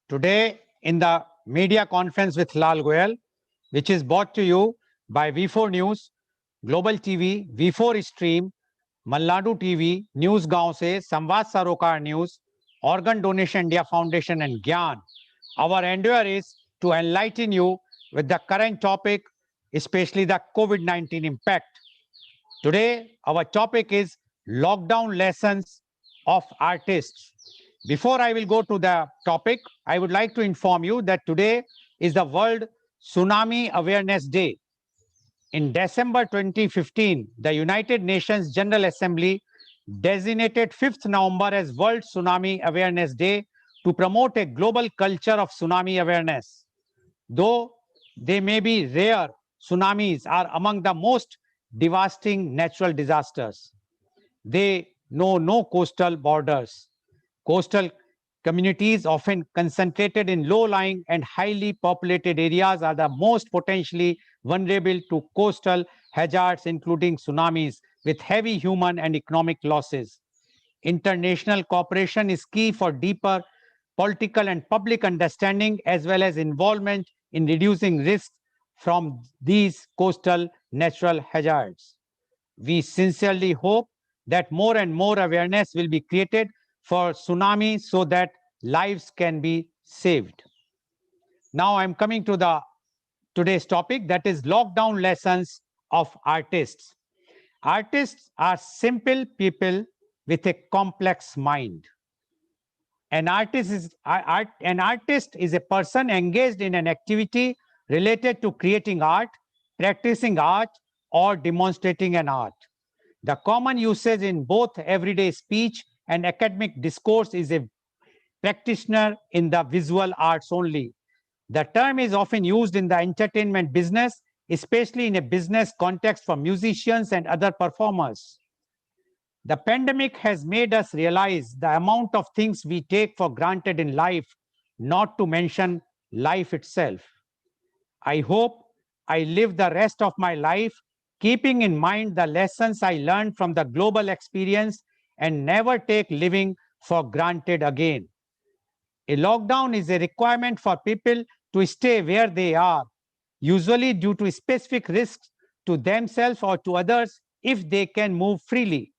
Today, in the media conference with Lal Goel, which is brought to you by V4 News, Global TV, V4 Stream, Malnadu TV, News Gaon se, Samvad Sarokar News, Organ Donation India Foundation and Gyan. Our endeavor is to enlighten you with the current topic, especially the COVID-19 impact. Today, our topic is lockdown lessons of artists. Before I will go to the topic, I would like to inform you that today is the World Tsunami Awareness Day. In December 2015, the United Nations General Assembly designated 5th November as World Tsunami Awareness Day to promote a global culture of tsunami awareness. Though they may be rare, tsunamis are among the most devastating natural disasters. They know no coastal borders. Coastal communities, often concentrated in low-lying and highly populated areas, are the most potentially vulnerable to coastal hazards, including tsunamis, with heavy human and economic losses. International cooperation is key for deeper political and public understanding, as well as involvement in reducing risks from these coastal natural hazards. We sincerely hope that more and more awareness will be created for tsunami so that lives can be saved. Now I'm coming to the today's topic, that is lockdown lessons of artists. Artists are simple people with a complex mind. An artist is a person engaged in an activity related to creating art, practicing art, or demonstrating an art. The common usage in both everyday speech and academic discourse is a practitioner in the visual arts only. The term is often used in the entertainment business, especially in a business context for musicians and other performers. The pandemic has made us realize the amount of things we take for granted in life, not to mention life itself. I hope I live the rest of my life keeping in mind the lessons I learned from the global experience and never take living for granted again. A lockdown is a requirement for people to stay where they are, usually due to specific risks to themselves or to others if they can move freely.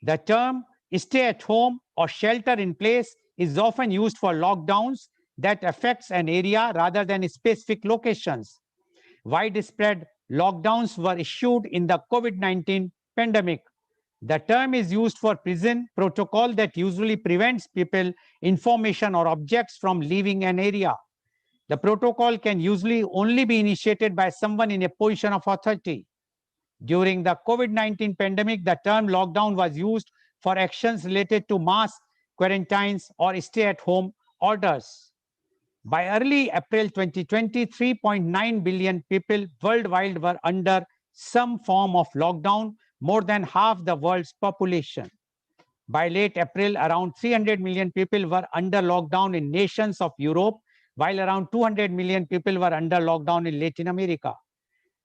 The term stay at home or shelter in place is often used for lockdowns that affects an area rather than specific locations. Widespread lockdowns were issued in the COVID-19 pandemic. The term is used for prison protocol that usually prevents people, information, or objects from leaving an area. The protocol can usually only be initiated by someone in a position of authority. During the COVID-19 pandemic, the term lockdown was used for actions related to mass quarantines or stay-at-home orders. By early April 2020, 3.9 billion people worldwide were under some form of lockdown, more than half the world's population. By late April, around 300 million people were under lockdown in nations of Europe, while around 200 million people were under lockdown in Latin America.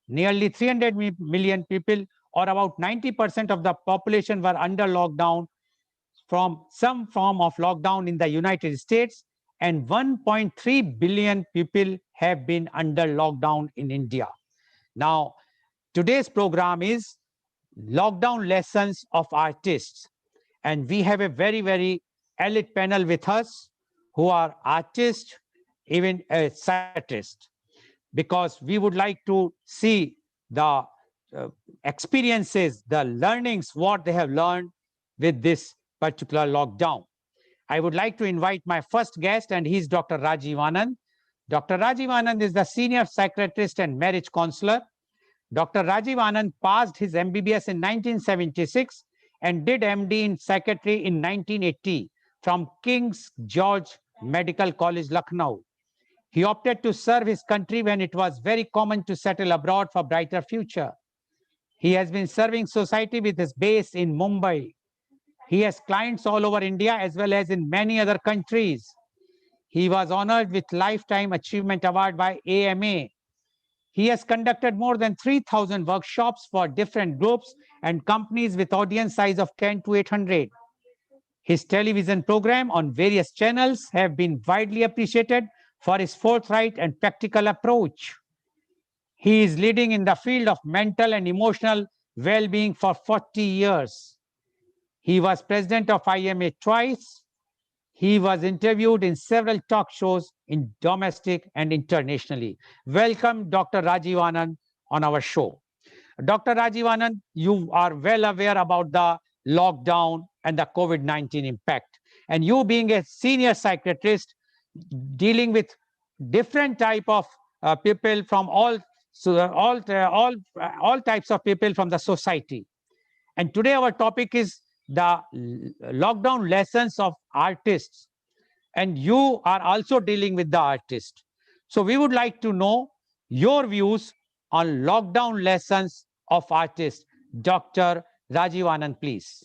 Nearly 300 million people, or about 90% of the population, were under lockdown from some form of lockdown in the United States, and 1.3 billion people have been under lockdown in India. Now, today's program is lockdown lessons of artists. And we have a very, very elite panel with us who are artists, even a psychiatrist, because we would like to see the experiences, the learnings, what they have learned with this particular lockdown. I would like to invite my first guest, and he's Dr. Rajiv Anand. Dr. Rajiv Anand is the senior psychiatrist and marriage counselor. Dr. Rajiv Anand passed his MBBS in 1976 and did MD in psychiatry in 1980 from King's George Medical College, Lucknow. He opted to serve his country when it was very common to settle abroad for brighter future. He has been serving society with his base in Mumbai. He has clients all over India as well as in many other countries. He was honored with Lifetime Achievement Award by AMA. He has conducted more than 3,000 workshops for different groups and companies with audience size of 10 to 800. His television program on various channels have been widely appreciated for his forthright and practical approach. He is leading in the field of mental and emotional well-being for 40 years. He was president of IMA twice. He was interviewed in several talk shows in domestic and internationally. Welcome, Dr. Rajiv Anand, on our show. Dr. Rajiv Anand, you are well aware about the lockdown and the COVID-19 impact. And you being a senior psychiatrist dealing with different type of people from all types of people from the society. And today our topic is the lockdown lessons of artists. And you are also dealing with the artist. So we would like to know your views on lockdown lessons of artists. Dr. Rajiv Anand, please.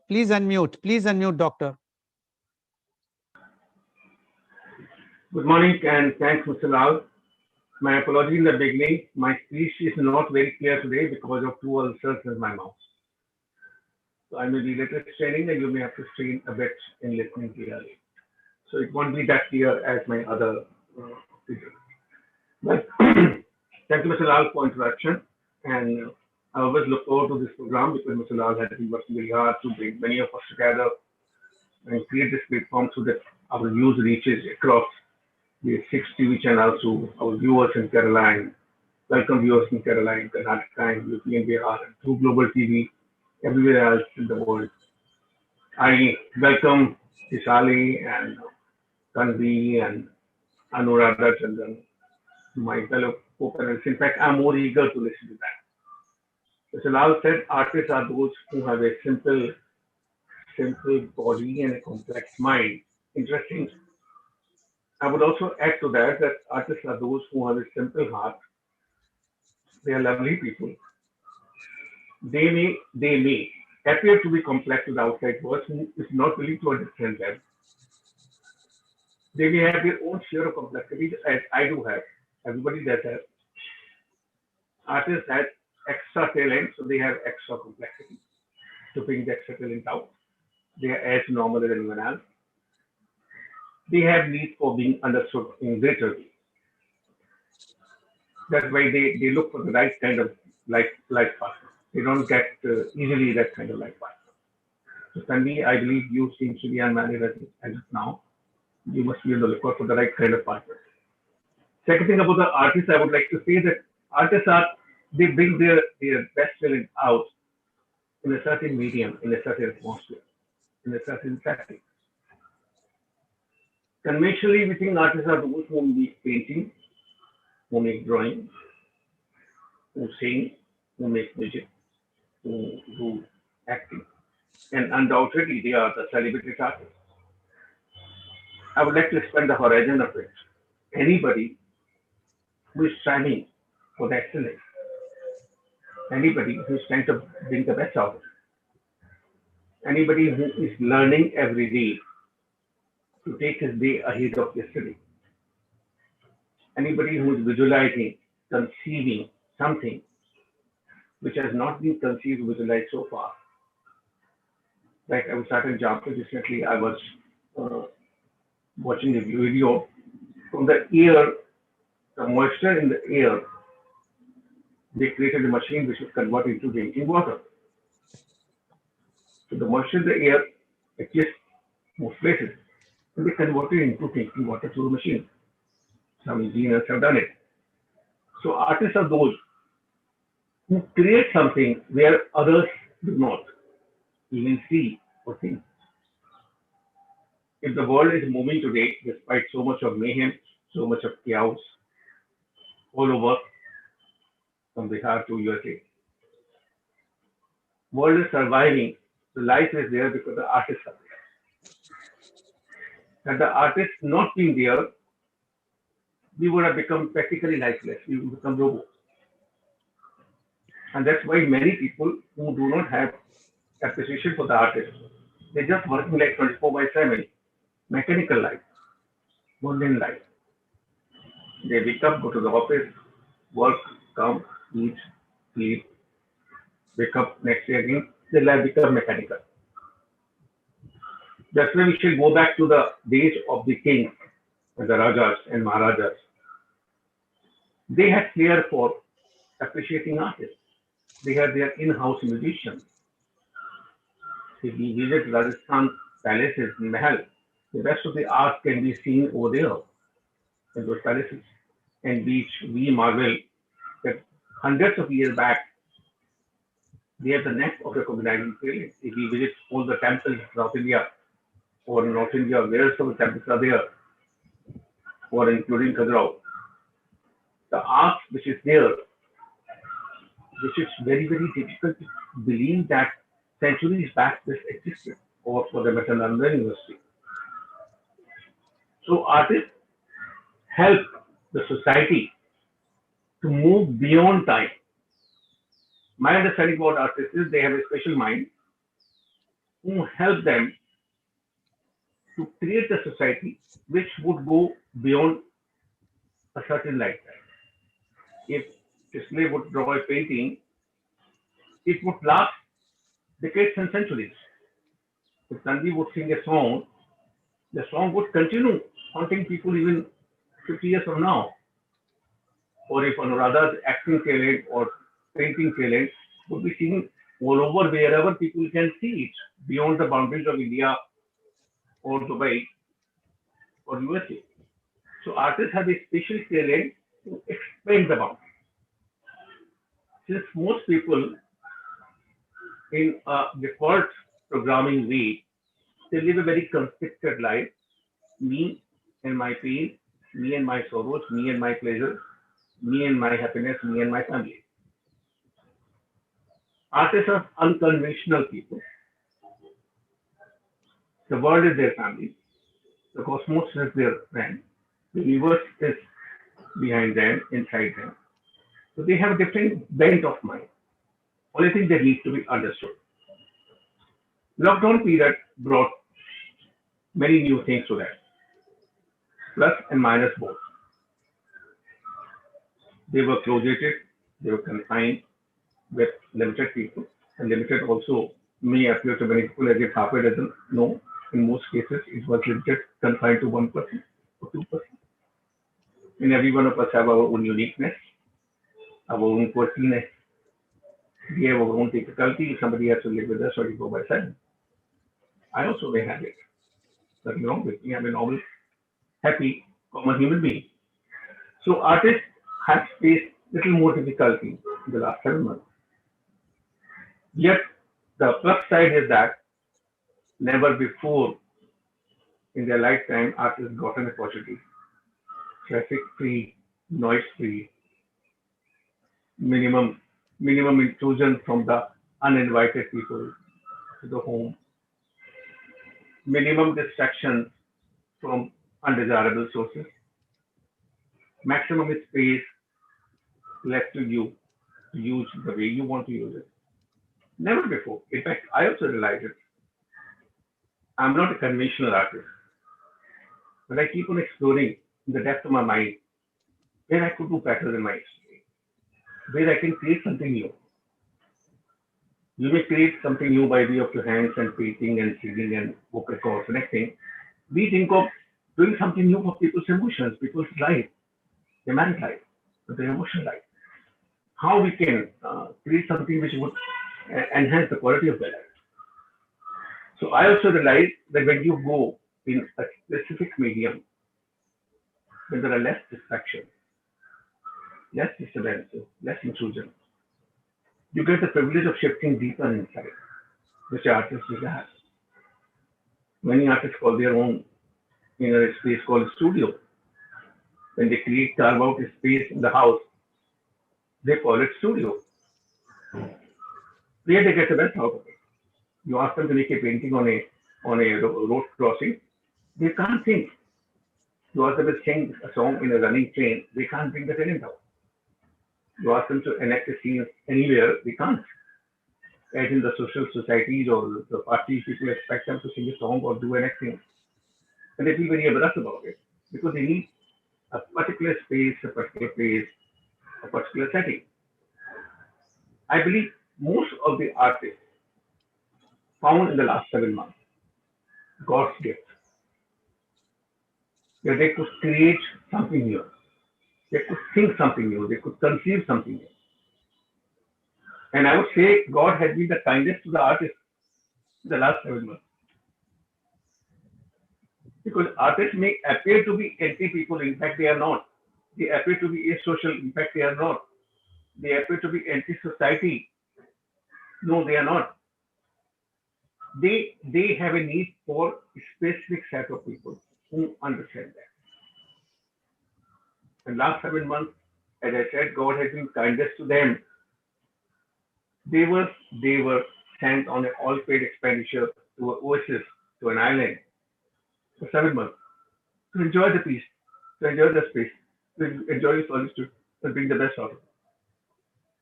Please unmute, doctor. Good morning and thanks, Mr. Rao. My apology in the beginning. My speech is not very clear today because of two ulcers in my mouth. So I may be little straining and you may have to strain a bit in listening clearly. So it won't be that clear as my other speakers. But thank you, Mr. Lal, for introduction. And I always look forward to this program because Mr. Lal has been working very hard to bring many of us together and create this platform so that our news reaches across the 6 TV channels to our viewers in Caroline. Welcome viewers in Caroline, Karnataka, and UP and Bihar, and through global TV, everywhere else in the world. I welcome Isali and Tanvi and Anuradha Chandan, my fellow co-parents. In fact, I'm more eager to listen to that. Mr. Lal said, artists are those who have a simple body and a complex mind. Interesting. I would also add to that that artists are those who have a simple heart. They are lovely people. They may appear to be complex to the outside world who is not willing to understand them. They may have their own share of complexity, as I do have. Everybody does have. Artists have extra talent, so they have extra complexity to bring the extra talent out. They are as normal as anyone else. They have need for being understood in greater way. That's why they look for the right kind of life partner. They don't get easily that kind of life partner. So Sandy, I believe you seem to be unmarried as of now. You must be on the lookout for the right kind of partner. Second thing about the artists, I would like to say that artists they bring their best talent out in a certain medium, in a certain atmosphere, in a certain setting. Conventionally, we think artists are those who make painting, who make drawing, who sing, who make music, who do acting. And undoubtedly, they are the celebrated artists. I would like to expand the horizon of it. Anybody who is striving for the excellence, anybody who is trying to bring the best out of it, anybody who is learning every day to take his day ahead of yesterday, anybody who is visualizing, conceiving something which has not been conceived, visualized so far. Like I was at an example recently, I was watching a video from the air, the moisture in the air. They created a machine which was converted into drinking water. So the moisture in the air, it just most places, and they converted into drinking water through the machine. Some engineers have done it. So artists are those who create something where others do not even see or think. If the world is moving today, despite so much of mayhem, so much of chaos all over, from Bihar to USA, world is surviving. The life is there because the artists are there. Had the artists not been there, we would have become practically lifeless. We would become robots. And that's why many people who do not have appreciation for the artist, they're just working like 24/7, mechanical life, mundane life. They wake up, go to the office, work, come, eat, sleep, wake up next day again. Their life become mechanical. That's why we should go back to the days of the kings and the rajas and maharajas. They had flair for appreciating artists. They had their in-house musicians. If we visit Rajasthan palaces, Mahal, the rest of the art can be seen over there in those palaces. And which we marvel that hundreds of years back, they have the knack of recognizing failure. If we visit all the temples in South India or North India, where some temples are there, or including Khajuraho, the art which is there, which is very, very difficult to believe that centuries back this existed, or for the matter Nalanda University. So artists help the society to move beyond time. My understanding about artists is they have a special mind who help them to create a society which would go beyond a certain lifetime. If Disney would draw a painting, it would last decades and centuries. If Nandi would sing a song, the song would continue haunting people even 50 years from now. Or if Anuradha's acting talent or painting talent would be seen all over wherever people can see it, beyond the boundaries of India or Dubai or USA. So artists have a special talent to expand the boundaries. Since most people in a default programming way, they live a very constricted life. Me and my pain, me and my sorrows, me and my pleasures, me and my happiness, me and my family. Artists are unconventional people. The world is their family. The cosmos is their friend. The universe is behind them, inside them. So they have a different bent of mind. Only thing that needs to be understood. Lockdown period brought many new things to that, plus and minus both. They were closeted, they were confined with limited people, and limited also may appear to many people as if half a dozen. No, in most cases it was limited, confined to 1% or 2%. And every one of us have our own uniqueness, our own quirkiness. We have our own difficulty. Somebody has to live with us or we go by silence. I also may have it. Nothing wrong with me. I'm a normal, happy, common human being. So artists have faced little more difficulty in the last 7 months. Yet the plus side is that never before in their lifetime artists got an opportunity. Traffic free, noise free, minimum intrusion from the uninvited people to the home, minimum distractions from undesirable sources, maximum space left to you to use the way you want to use it. Never before. In fact, I also realized it. I'm not a conventional artist, but I keep on exploring in the depth of my mind where I could do better than my history, where I can create something new. You may create something new by way of your hands and painting and singing and vocal cords and acting. We think of doing something new for people's emotions, people's life, their married life, their emotional life. How we can create something which would enhance the quality of their life. So I also realized that when you go in a specific medium, when there are less distractions, less disturbances, less intrusion, you get the privilege of shifting deeper inside, which artists desire. Many artists call their own inner space called studio. When they create, carve out a space in the house, they call it studio. There they get the best out of it. You ask them to make a painting on a road crossing, they can't think. You ask them to sing a song in a running train, they can't bring the talent out. You ask them to enact a scene anywhere, they can't. As in the social societies or the parties, people expect them to sing a song or do an acting. And they feel very abrupt about it because they need a particular space, a particular place a particular setting. I believe most of the artists found in the last 7 months, God's gift, where they could create something new, they could think something new, they could conceive something new. And I would say God has been the kindest to the artists in the last 7 months. Because artists may appear to be anti-people, in fact they are not. They appear to be asocial, in fact they are not. They appear to be anti-society, no they are not. They have a need for a specific set of people who understand that. And last 7 months, as I said, God has been kindest to them. They were they were sent on an all-paid expenditure to an oasis, to an island for 7 months to enjoy the peace, to enjoy the space, to enjoy the solitude, and bring the best out of it.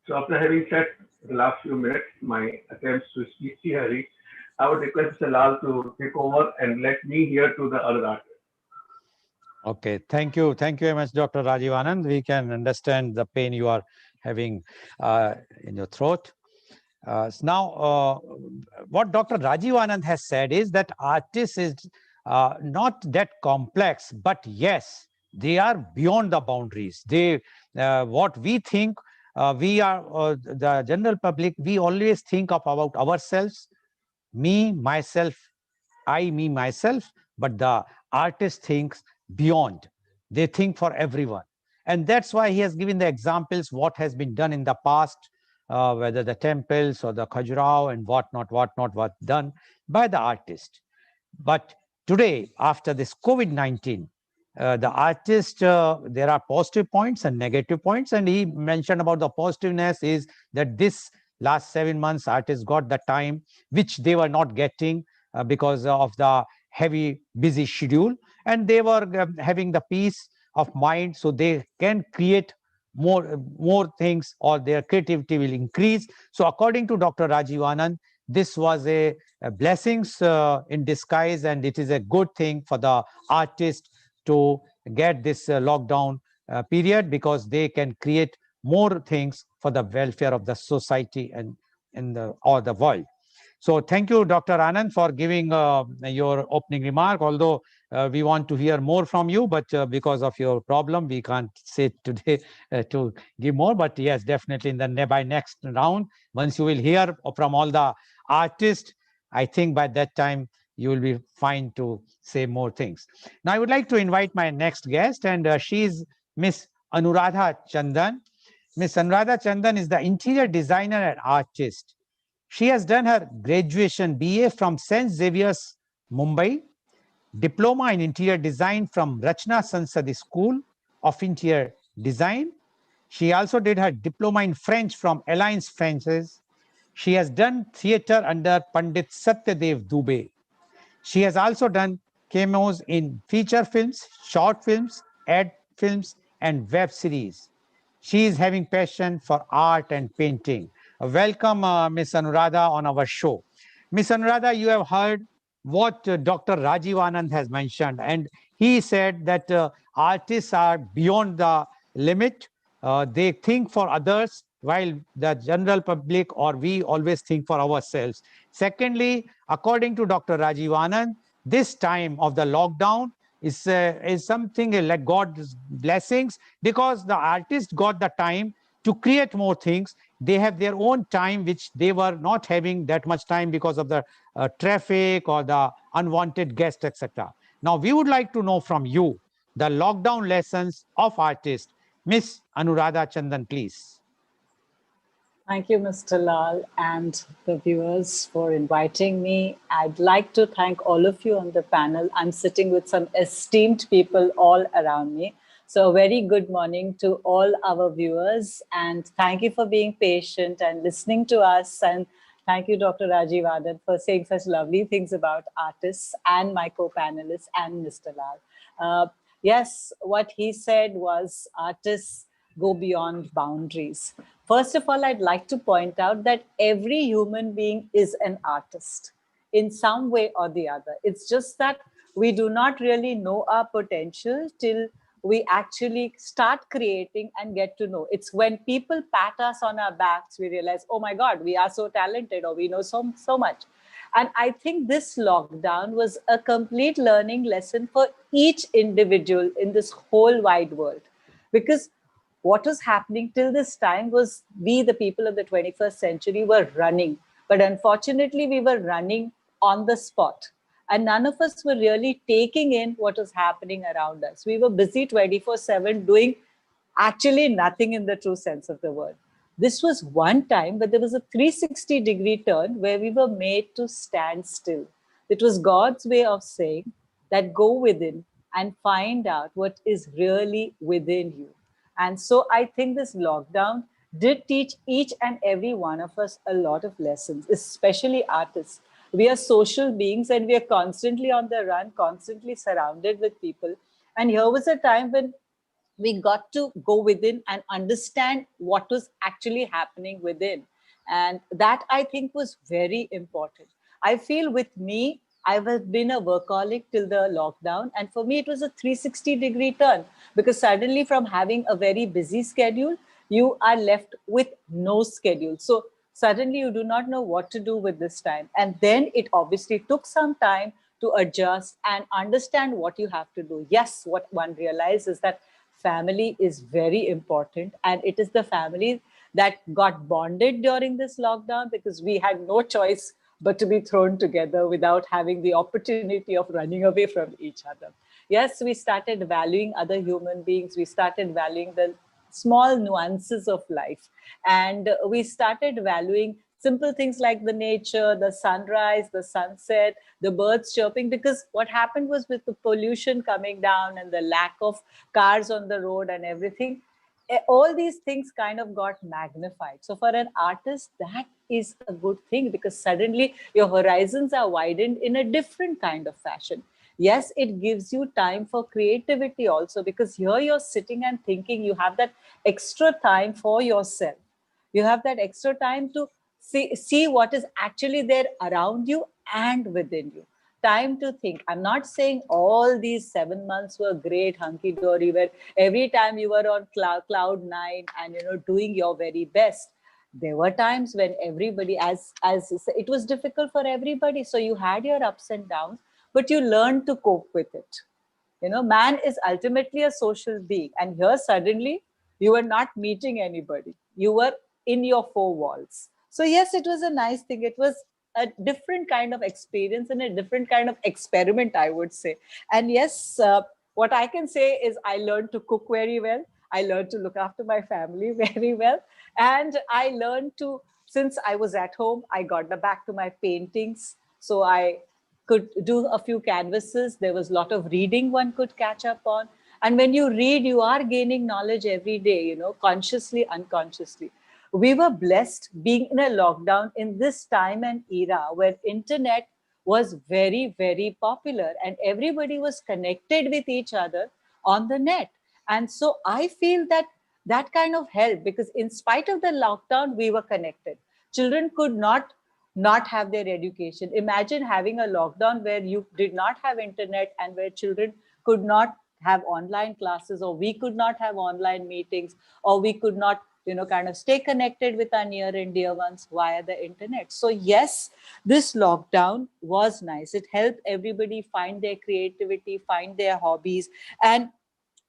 So after having said the last few minutes my attempts to speak clearly, I would request Mr. Lal to take over and let me hear to the other artists. Okay, thank you. Thank you very much, Dr. Rajiv Anand. We can understand the pain you are having in your throat. Now, what Dr. Rajiv Anand has said is that artists is not that complex, but yes, they are beyond the boundaries. They, what we think, we are the general public. We always think of about ourselves, me, myself, I, me, myself, but the artist thinks beyond. They think for everyone. And that's why he has given the examples, what has been done in the past, whether the temples or the Khajuraho and whatnot, what done by the artist. But today, after this COVID-19, the artist, there are positive points and negative points. And he mentioned about the positiveness is that this last 7 months, artists got the time which they were not getting because of the heavy, busy schedule. And they were having the peace of mind, so they can create more things, or their creativity will increase. So according to Dr. Rajiv Anand, this was a blessings in disguise, and it is a good thing for the artist to get this lockdown period, because they can create more things for the welfare of the society and in the or the world. So thank you, Dr. Anand, for giving your opening remark. Although we want to hear more from you, but because of your problem, we can't say today to give more. But yes, definitely in the by next round, once you will hear from all the artists, I think by that time you will be fine to say more things. Now I would like to invite my next guest, and she is Miss Anuradha Chandan. Miss Anuradha Chandan is the interior designer and artist. She has done her graduation BA from St. Xavier's, Mumbai, diploma in interior design from Rachna Sansadi School of Interior Design. She also did her diploma in French from Alliance Francaise. She has done theatre under Pandit Satyadev Dubey. She has also done cameos in feature films, short films, ad films, and web series. She is having passion for art and painting. Welcome, Ms. Anuradha, on our show. Ms. Anuradha, you have heard what Dr. Rajiv Anand has mentioned, and he said that artists are beyond the limit. They think for others, while the general public or we always think for ourselves. Secondly, according to Dr. Rajiv Anand, this time of the lockdown is something like God's blessings, because the artist got the time to create more things. They have their own time, which they were not having that much time because of the traffic or the unwanted guests, etc. Now, we would like to know from you the lockdown lessons of artists. Miss Anuradha Chandan, please. Thank you, Mr. Lal, and the viewers for inviting me. I'd like to thank all of you on the panel. I'm sitting with some esteemed people all around me. So a very good morning to all our viewers, and thank you for being patient and listening to us. And thank you, Dr. Rajiv Anand, for saying such lovely things about artists and my co-panelists and Mr. Lal. Yes, what he said was artists go beyond boundaries. First of all, I'd like to point out that every human being is an artist in some way or the other. It's just that we do not really know our potential till we actually start creating and get to know. It's when people pat us on our backs, we realize, oh my God, we are so talented, or we know so much. And I think this lockdown was a complete learning lesson for each individual in this whole wide world. Because what was happening till this time was, we, the people of the 21st century, were running. But unfortunately, we were running on the spot. And none of us were really taking in what was happening around us. We were busy 24/7 doing actually nothing in the true sense of the word. This was one time, but there was a 360-degree turn where we were made to stand still. It was God's way of saying that go within and find out what is really within you. And so I think this lockdown did teach each and every one of us a lot of lessons, especially artists. We are social beings and we are constantly on the run, constantly surrounded with people. And here was a time when we got to go within and understand what was actually happening within. And that, I think, was very important. I feel with me, I've been a workaholic till the lockdown. And for me, it was a 360-degree turn, because suddenly from having a very busy schedule, you are left with no schedule. So suddenly you do not know what to do with this time. And then it obviously took some time to adjust and understand what you have to do. Yes, what one realizes is that family is very important, and it is the family that got bonded during this lockdown, because we had no choice but to be thrown together without having the opportunity of running away from each other. Yes, we started valuing other human beings. We started valuing the small nuances of life, and we started valuing simple things like the nature, the sunrise, the sunset, the birds chirping. Because what happened was, with the pollution coming down and the lack of cars on the road and everything, all these things kind of got magnified. So for an artist, that is a good thing, because suddenly your horizons are widened in a different kind of fashion. Yes, it gives you time for creativity also, because here you're sitting and thinking, you have that extra time for yourself. You have that extra time to see what is actually there around you and within you. Time to think. I'm not saying all these 7 months were great, hunky dory, where every time you were on cloud nine and doing your very best. There were times when everybody, as it was difficult for everybody. So you had your ups and downs, but you learned to cope with it. Man is ultimately a social being. And here suddenly you were not meeting anybody. You were in your four walls. So yes, it was a nice thing. It was a different kind of experience and a different kind of experiment, I would say. And yes, what I can say is I learned to cook very well. I learned to look after my family very well. And I learned to, since I was at home, I got back to my paintings. So I could do a few canvases. There was a lot of reading one could catch up on. And when you read, you are gaining knowledge every day, consciously, unconsciously. We were blessed being in a lockdown in this time and era where internet was very, very popular and everybody was connected with each other on the net. And so I feel that that kind of helped, because in spite of the lockdown, we were connected. Children could not have their education. Imagine having a lockdown where you did not have internet and where children could not have online classes, or we could not have online meetings, or we could not kind of stay connected with our near and dear ones via the internet. So yes, this lockdown was nice. It helped everybody find their creativity, find their hobbies. And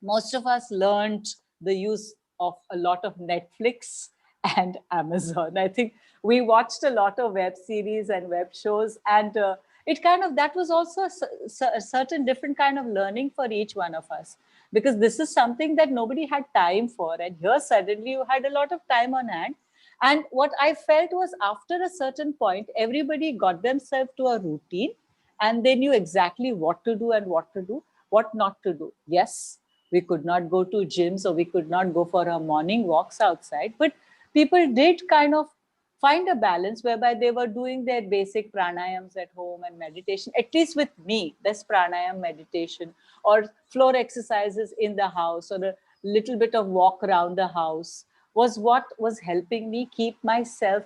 most of us learned the use of a lot of Netflix and Amazon. I think we watched a lot of web series and web shows, and it kind of, that was also a certain different kind of learning for each one of us, because this is something that nobody had time for, and here suddenly you had a lot of time on hand. And what I felt was, after a certain point, everybody got themselves to a routine, and they knew exactly what to do and what to do, what not to do. Yes, we could not go to gyms, or we could not go for our morning walks outside, but people did kind of find a balance whereby they were doing their basic pranayams at home and meditation. At least with me, this pranayam meditation or floor exercises in the house, or a little bit of walk around the house, was what was helping me keep myself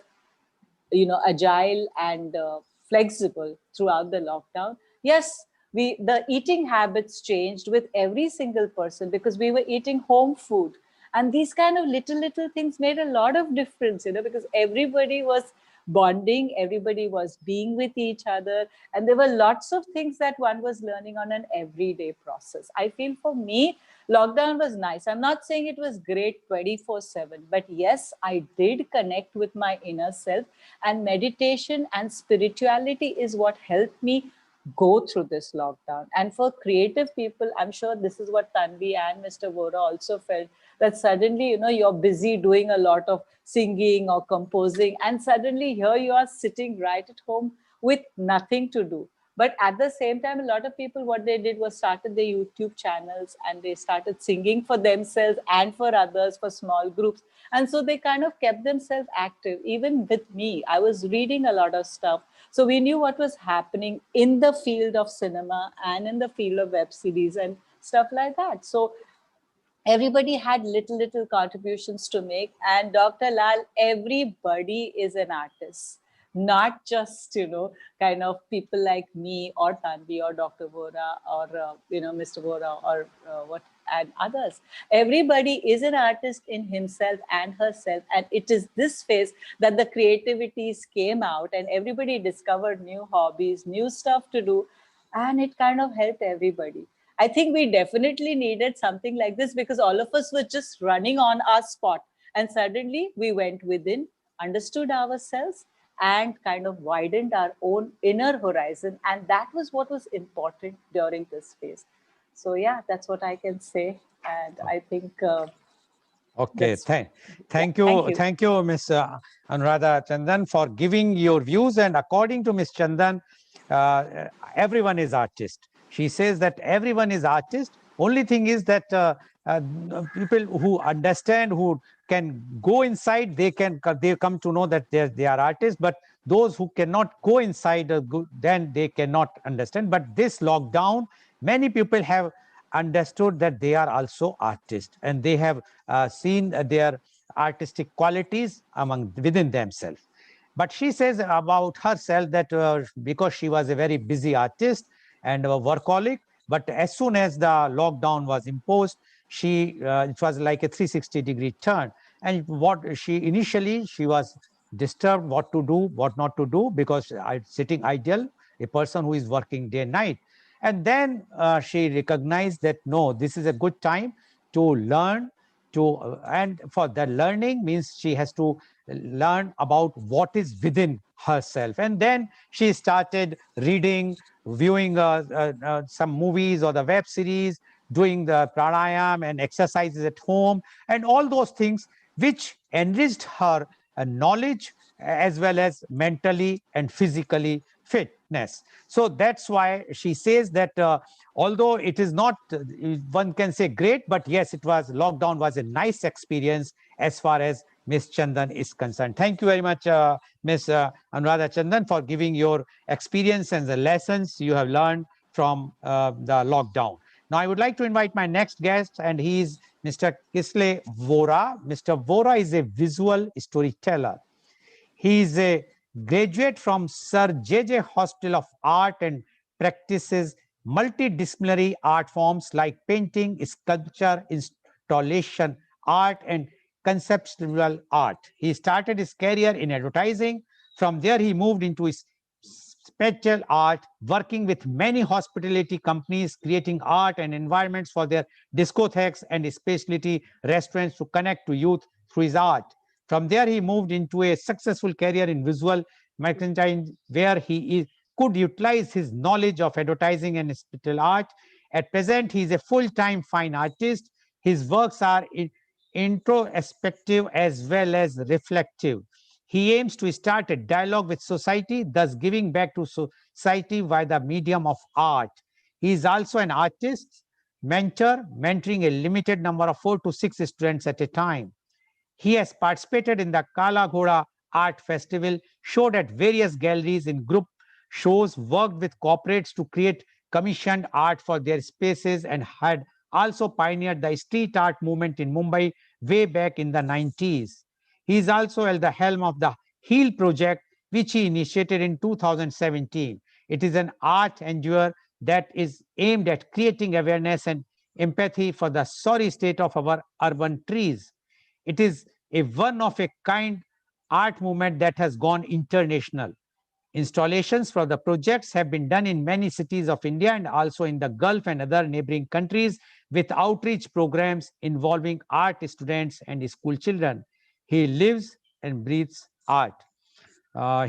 agile and flexible throughout the lockdown. Yes, the eating habits changed with every single person because we were eating home food. And these kind of little things made a lot of difference, because everybody was bonding, everybody was being with each other, and there were lots of things that one was learning on an everyday process. I feel for me, lockdown was nice. I'm not saying it was great 24/7, but yes, I did connect with my inner self, and meditation and spirituality is what helped me go through this lockdown. And for creative people, I'm sure this is what Tanvi and Mr. Vora also felt, that suddenly, you're busy doing a lot of singing or composing, and suddenly here you are sitting right at home with nothing to do. But at the same time, a lot of people, what they did was started their YouTube channels, and they started singing for themselves and for others, for small groups. And so they kind of kept themselves active. Even with me, I was reading a lot of stuff. So we knew what was happening in the field of cinema and in the field of web series and stuff like that. So everybody had little contributions to make. And Dr. Lal, everybody is an artist, not just kind of people like me or Tanvi or Dr. Vora or Mr. Vora or what and others. Everybody is an artist in himself and herself, and it is this phase that the creativities came out and everybody discovered new hobbies, new stuff to do, and it kind of helped everybody. I think we definitely needed something like this because all of us were just running on our spot. And suddenly we went within, understood ourselves, and kind of widened our own inner horizon. And that was what was important during this phase. So, yeah, that's what I can say. And I think Okay, that's, yeah, thank you, Ms. Anuradha Chandan, for giving your views. And according to Ms. Chandan, everyone is artist. She says that everyone is artist. Only thing is that people who understand, who can go inside, they come to know that they are artists. But those who cannot go inside, then they cannot understand. But this lockdown, many people have understood that they are also artists, and they have seen their artistic qualities within themselves. But she says about herself that because she was a very busy artist and a workaholic, but as soon as the lockdown was imposed, it was like a 360-degree turn. And what she was disturbed what to do, what not to do, because sitting idle, a person who is working day and night. And then she recognized that no, this is a good time to learn, and for the learning means she has to learn about what is within herself. And then she started reading, viewing some movies or the web series, doing the pranayam and exercises at home, and all those things which enriched her knowledge as well as mentally and physically fitness. So that's why she says that although it is not, one can say great, but yes, lockdown was a nice experience as far as Ms. Chandan is concerned. Thank you very much, Ms. Anuradha Chandan, for giving your experience and the lessons you have learned from the lockdown. Now, I would like to invite my next guest, and he is Mr. Kisle Vora. Mr. Vora is a visual storyteller. He is a graduate from Sir J.J. Hospital of Art and practices multidisciplinary art forms like painting, sculpture, installation art, and conceptual art. He started his career in advertising. From there, he moved into his special art, working with many hospitality companies, creating art and environments for their discotheques and specialty restaurants to connect to youth through his art. From there, he moved into a successful career in visual merchandising, where could utilize his knowledge of advertising and hospital art. At present, he is a full-time fine artist. His works are introspective as well as reflective. He aims to start a dialogue with society, thus giving back to society by the medium of art. He is also an artist, mentor, mentoring a limited number of 4 to 6 students at a time. He has participated in the Kala Ghoda Art Festival, showed at various galleries in group shows, worked with corporates to create commissioned art for their spaces, and had also pioneered the street art movement in Mumbai way back in the 90s. He is also at the helm of the HEAL project, which he initiated in 2017. It is an art endeavor that is aimed at creating awareness and empathy for the sorry state of our urban trees. It is a one of a kind art movement that has gone international. Installations for the projects have been done in many cities of India and also in the Gulf and other neighboring countries with outreach programs involving art students and school children. He lives and breathes art.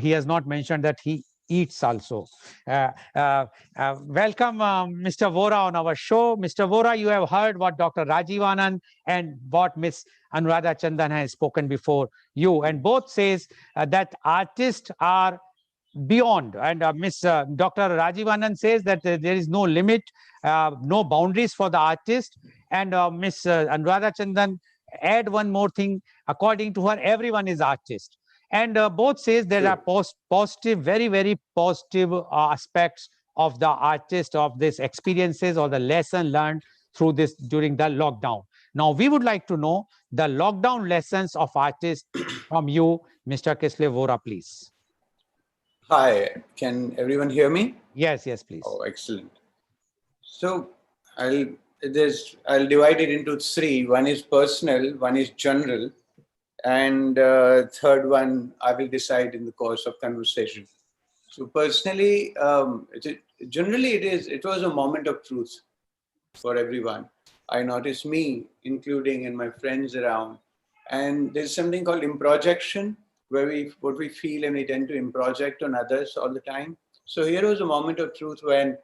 He has not mentioned that he eats also. Uh, uh, Welcome, Mr. Vora, on our show. Mr. Vora, you have heard what Dr. Rajiv Anand and what Miss Anuradha Chandan has spoken before you, and both says that artists are beyond. And Miss Dr. Rajiv Anand says that there is no limit, no boundaries for the artist. And Miss Anuradha Chandan add one more thing. According to her, everyone is artist. And both says there are positive, very, very positive aspects of the artist of this experiences or the lesson learned through this during the lockdown. Now, we would like to know the lockdown lessons of artists from you, Mr. Kisle Vora, please. Hi, can everyone hear me? Yes, yes, please. Oh, excellent. So I'll divide it into three. One is personal, one is general, and third one I will decide in the course of conversation. So personally, generally it was a moment of truth for everyone. I noticed me, including and my friends around, and there's something called improjection, where what we feel and we tend to improject on others all the time. So here was a moment of truth when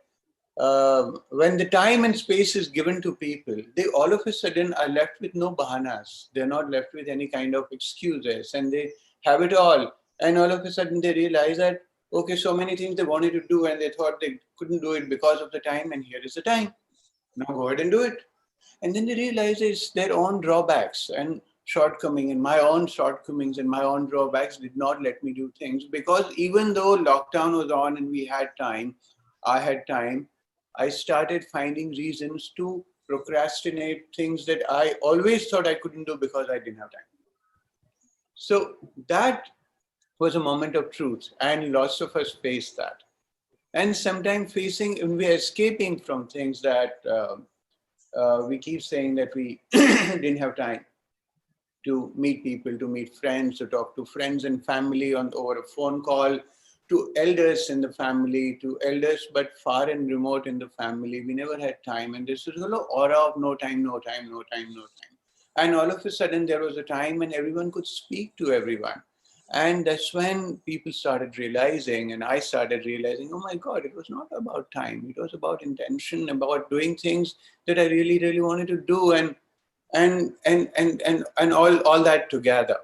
the time and space is given to people, they all of a sudden are left with no bahanas. They're not left with any kind of excuses, and they have it all. And all of a sudden they realize that, okay, so many things they wanted to do and they thought they couldn't do it because of the time, and here is the time. Now go ahead and do it. And then they realize it's their own drawbacks and shortcomings, and my own shortcomings and my own drawbacks did not let me do things, because even though lockdown was on and we had time, I had time, I started finding reasons to procrastinate things that I always thought I couldn't do because I didn't have time. So that was a moment of truth, and lots of us face that. And sometimes when we're escaping from things that we keep saying that we didn't have time to meet people, to meet friends, to talk to friends and family over a phone call, to elders in the family, to elders but far and remote in the family. We never had time. And this is a aura of no time, no time, no time, no time. And all of a sudden there was a time when everyone could speak to everyone. And that's when people started realizing, and I started realizing, oh my God, it was not about time. It was about intention, about doing things that I really, really wanted to do, and all that together.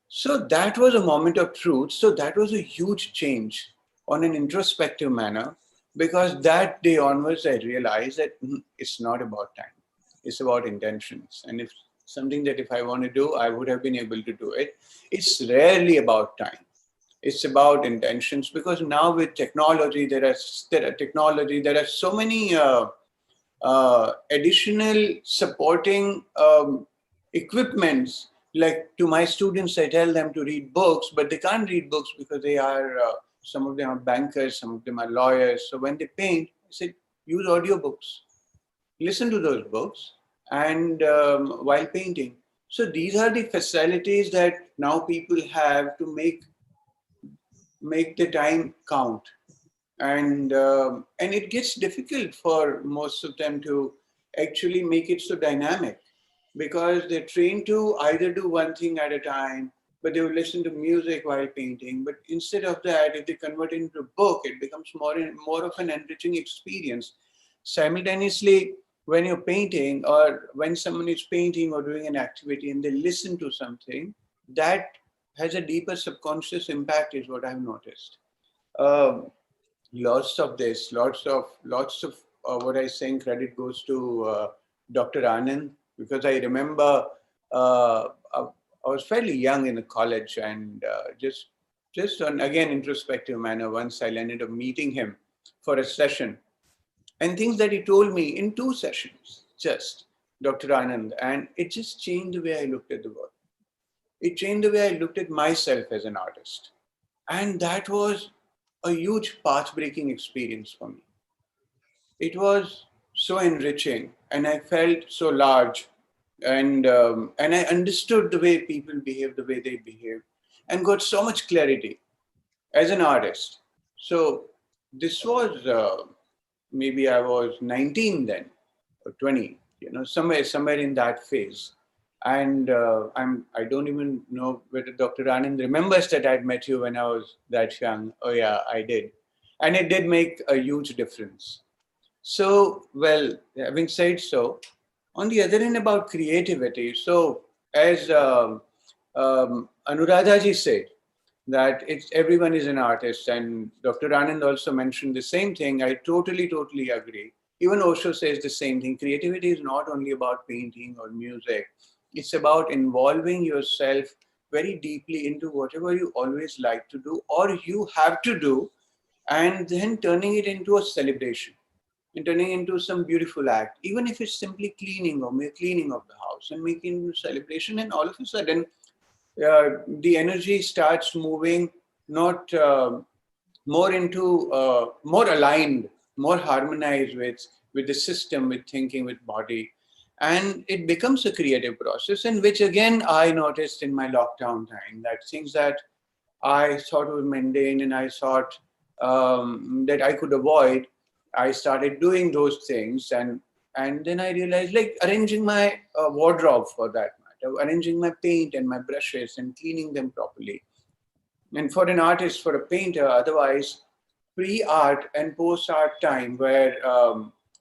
So that was a moment of truth. So that was a huge change on an introspective manner, because that day onwards, I realized that it's not about time. It's about intentions. And if something that if I want to do, I would have been able to do it. It's rarely about time. It's about intentions, because now with technology, there are so many additional supporting equipments. Like to my students, I tell them to read books, but they can't read books because they are, some of them are bankers, some of them are lawyers. So when they paint, I said, use audiobooks. Listen to those books and while painting. So these are the facilities that now people have to make the time count. And it gets difficult for most of them to actually make it so dynamic, because they're trained to either do one thing at a time, but they will listen to music while painting. But instead of that, if they convert it into a book, it becomes more of an enriching experience. Simultaneously, when you're painting, or when someone is painting or doing an activity and they listen to something, that has a deeper subconscious impact, is what I've noticed. Lots of what I saying credit goes to Dr. Anand, because I remember I was fairly young in the college, and just on, again, introspective manner, once I ended up meeting him for a session, and things that he told me in 2 sessions, just Dr. Anand, and it just changed the way I looked at the world. It changed the way I looked at myself as an artist. And that was a huge path-breaking experience for me. it was so enriching, and I felt so large, and I understood the way people behave, the way they behave, and got so much clarity as an artist. So this was maybe I was 19 then, or 20, somewhere in that phase. And I don't even know whether Dr. Anand remembers that I'd met you when I was that young. Oh yeah, I did, and it did make a huge difference. So, well, having said so, on the other end about creativity, so as Anuradha ji said, that it's everyone is an artist, and Dr. Anand also mentioned the same thing. I totally agree. Even Osho says the same thing. Creativity is not only about painting or music, it's about involving yourself very deeply into whatever you always like to do or you have to do, and then turning it into a celebration and turning into some beautiful act, even if it's simply cleaning or cleaning of the house and making a celebration. And all of a sudden, the energy starts moving, not more into more aligned, more harmonized with the system, with thinking, with body, and it becomes a creative process. And which again I noticed in my lockdown time, that things that I thought were mundane and I thought that I could avoid, I started doing those things, and then I realized, like arranging my wardrobe for that matter, arranging my paint and my brushes and cleaning them properly. And for an artist, for a painter, otherwise, pre-art and post-art time where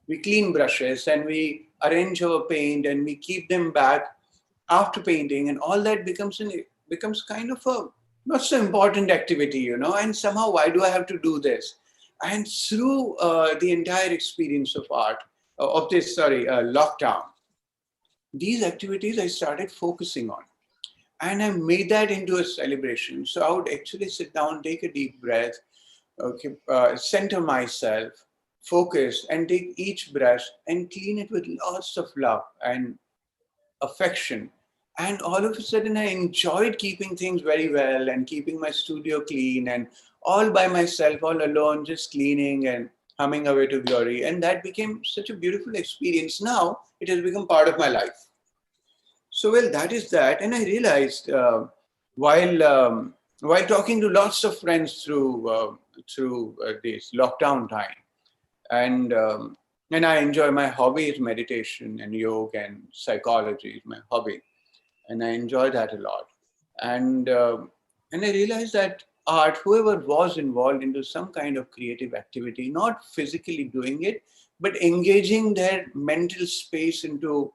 we clean brushes and we arrange our paint and we keep them back after painting, and all that becomes kind of a not so important activity, and somehow, why do I have to do this? And through the entire experience of art, of this, sorry, lockdown, these activities I started focusing on. And I made that into a celebration. So I would actually sit down, take a deep breath, okay, center myself, focus, and take each brush and clean it with lots of love and affection. And all of a sudden, I enjoyed keeping things very well and keeping my studio clean and all by myself, all alone, just cleaning and humming away to glory. And that became such a beautiful experience. Now it has become part of my life. So, well, that is that. And I realized while talking to lots of friends through this lockdown time, and I enjoy, my hobby is meditation and yoga and psychology is my hobby, and I enjoy that a lot. And I realized that art, whoever was involved into some kind of creative activity, not physically doing it, but engaging their mental space into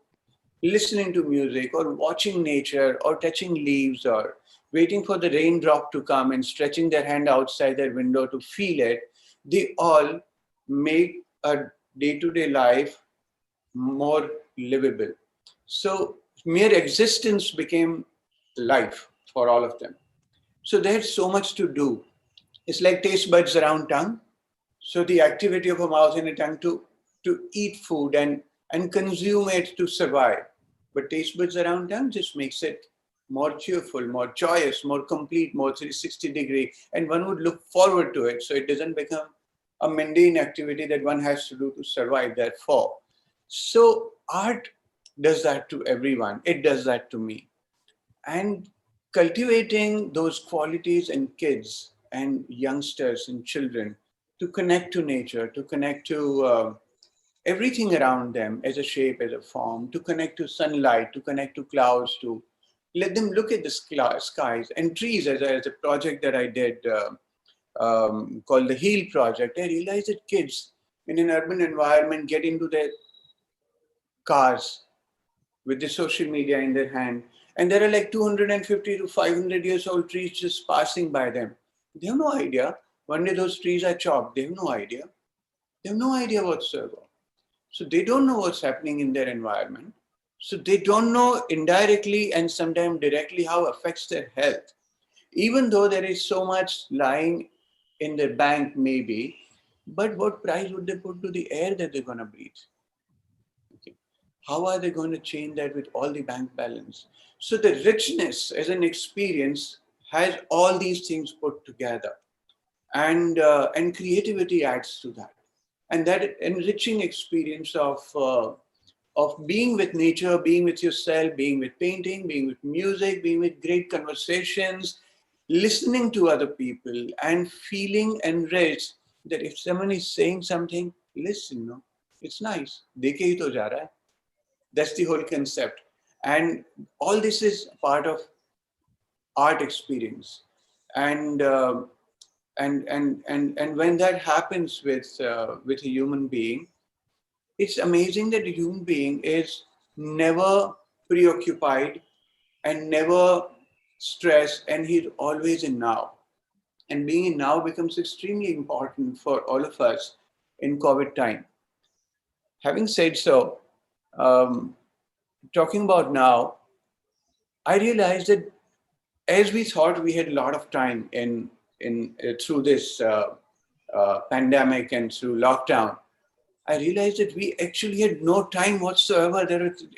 listening to music or watching nature or touching leaves or waiting for the raindrop to come and stretching their hand outside their window to feel it, they all make a day-to-day life more livable. So mere existence became life for all of them. So they had so much to do. It's like taste buds around tongue. So the activity of a mouth and a tongue to eat food and consume it to survive. But taste buds around tongue just makes it more cheerful, more joyous, more complete, more 360-degree, and one would look forward to it. So it doesn't become a mundane activity that one has to do to survive, therefore. So art does that to everyone. It does that to me. And cultivating those qualities in kids and youngsters and children to connect to nature, to connect to everything around them as a shape, as a form, to connect to sunlight, to connect to clouds, to let them look at the skies and trees. As a project that I did called the Heal Project, I realized that kids in an urban environment get into their cars with the social media in their hand, and there are like 250 to 500 years old trees just passing by them. They have no idea. One day those trees are chopped. They have no idea. They have no idea whatsoever. So they don't know what's happening in their environment. So they don't know indirectly and sometimes directly how it affects their health. Even though there is so much lying in their bank, maybe, but what price would they put to the air that they're going to breathe? Okay. How are they going to change that with all the bank balance? So the richness as an experience has all these things put together, and creativity adds to that. And that enriching experience of being with nature, being with yourself, being with painting, being with music, being with great conversations, listening to other people and feeling enriched that if someone is saying something, listen, no, it's nice. Dekhe hi to ja raha hai. That's the whole concept. And all this is part of art experience. And and when that happens with a human being, it's amazing that a human being is never preoccupied and never stressed, and he's always in now. And being in now becomes extremely important for all of us in COVID time. Having said so, um, talking about now, I realized that as we thought we had a lot of time in through this pandemic and through lockdown, I realized that we actually had no time whatsoever.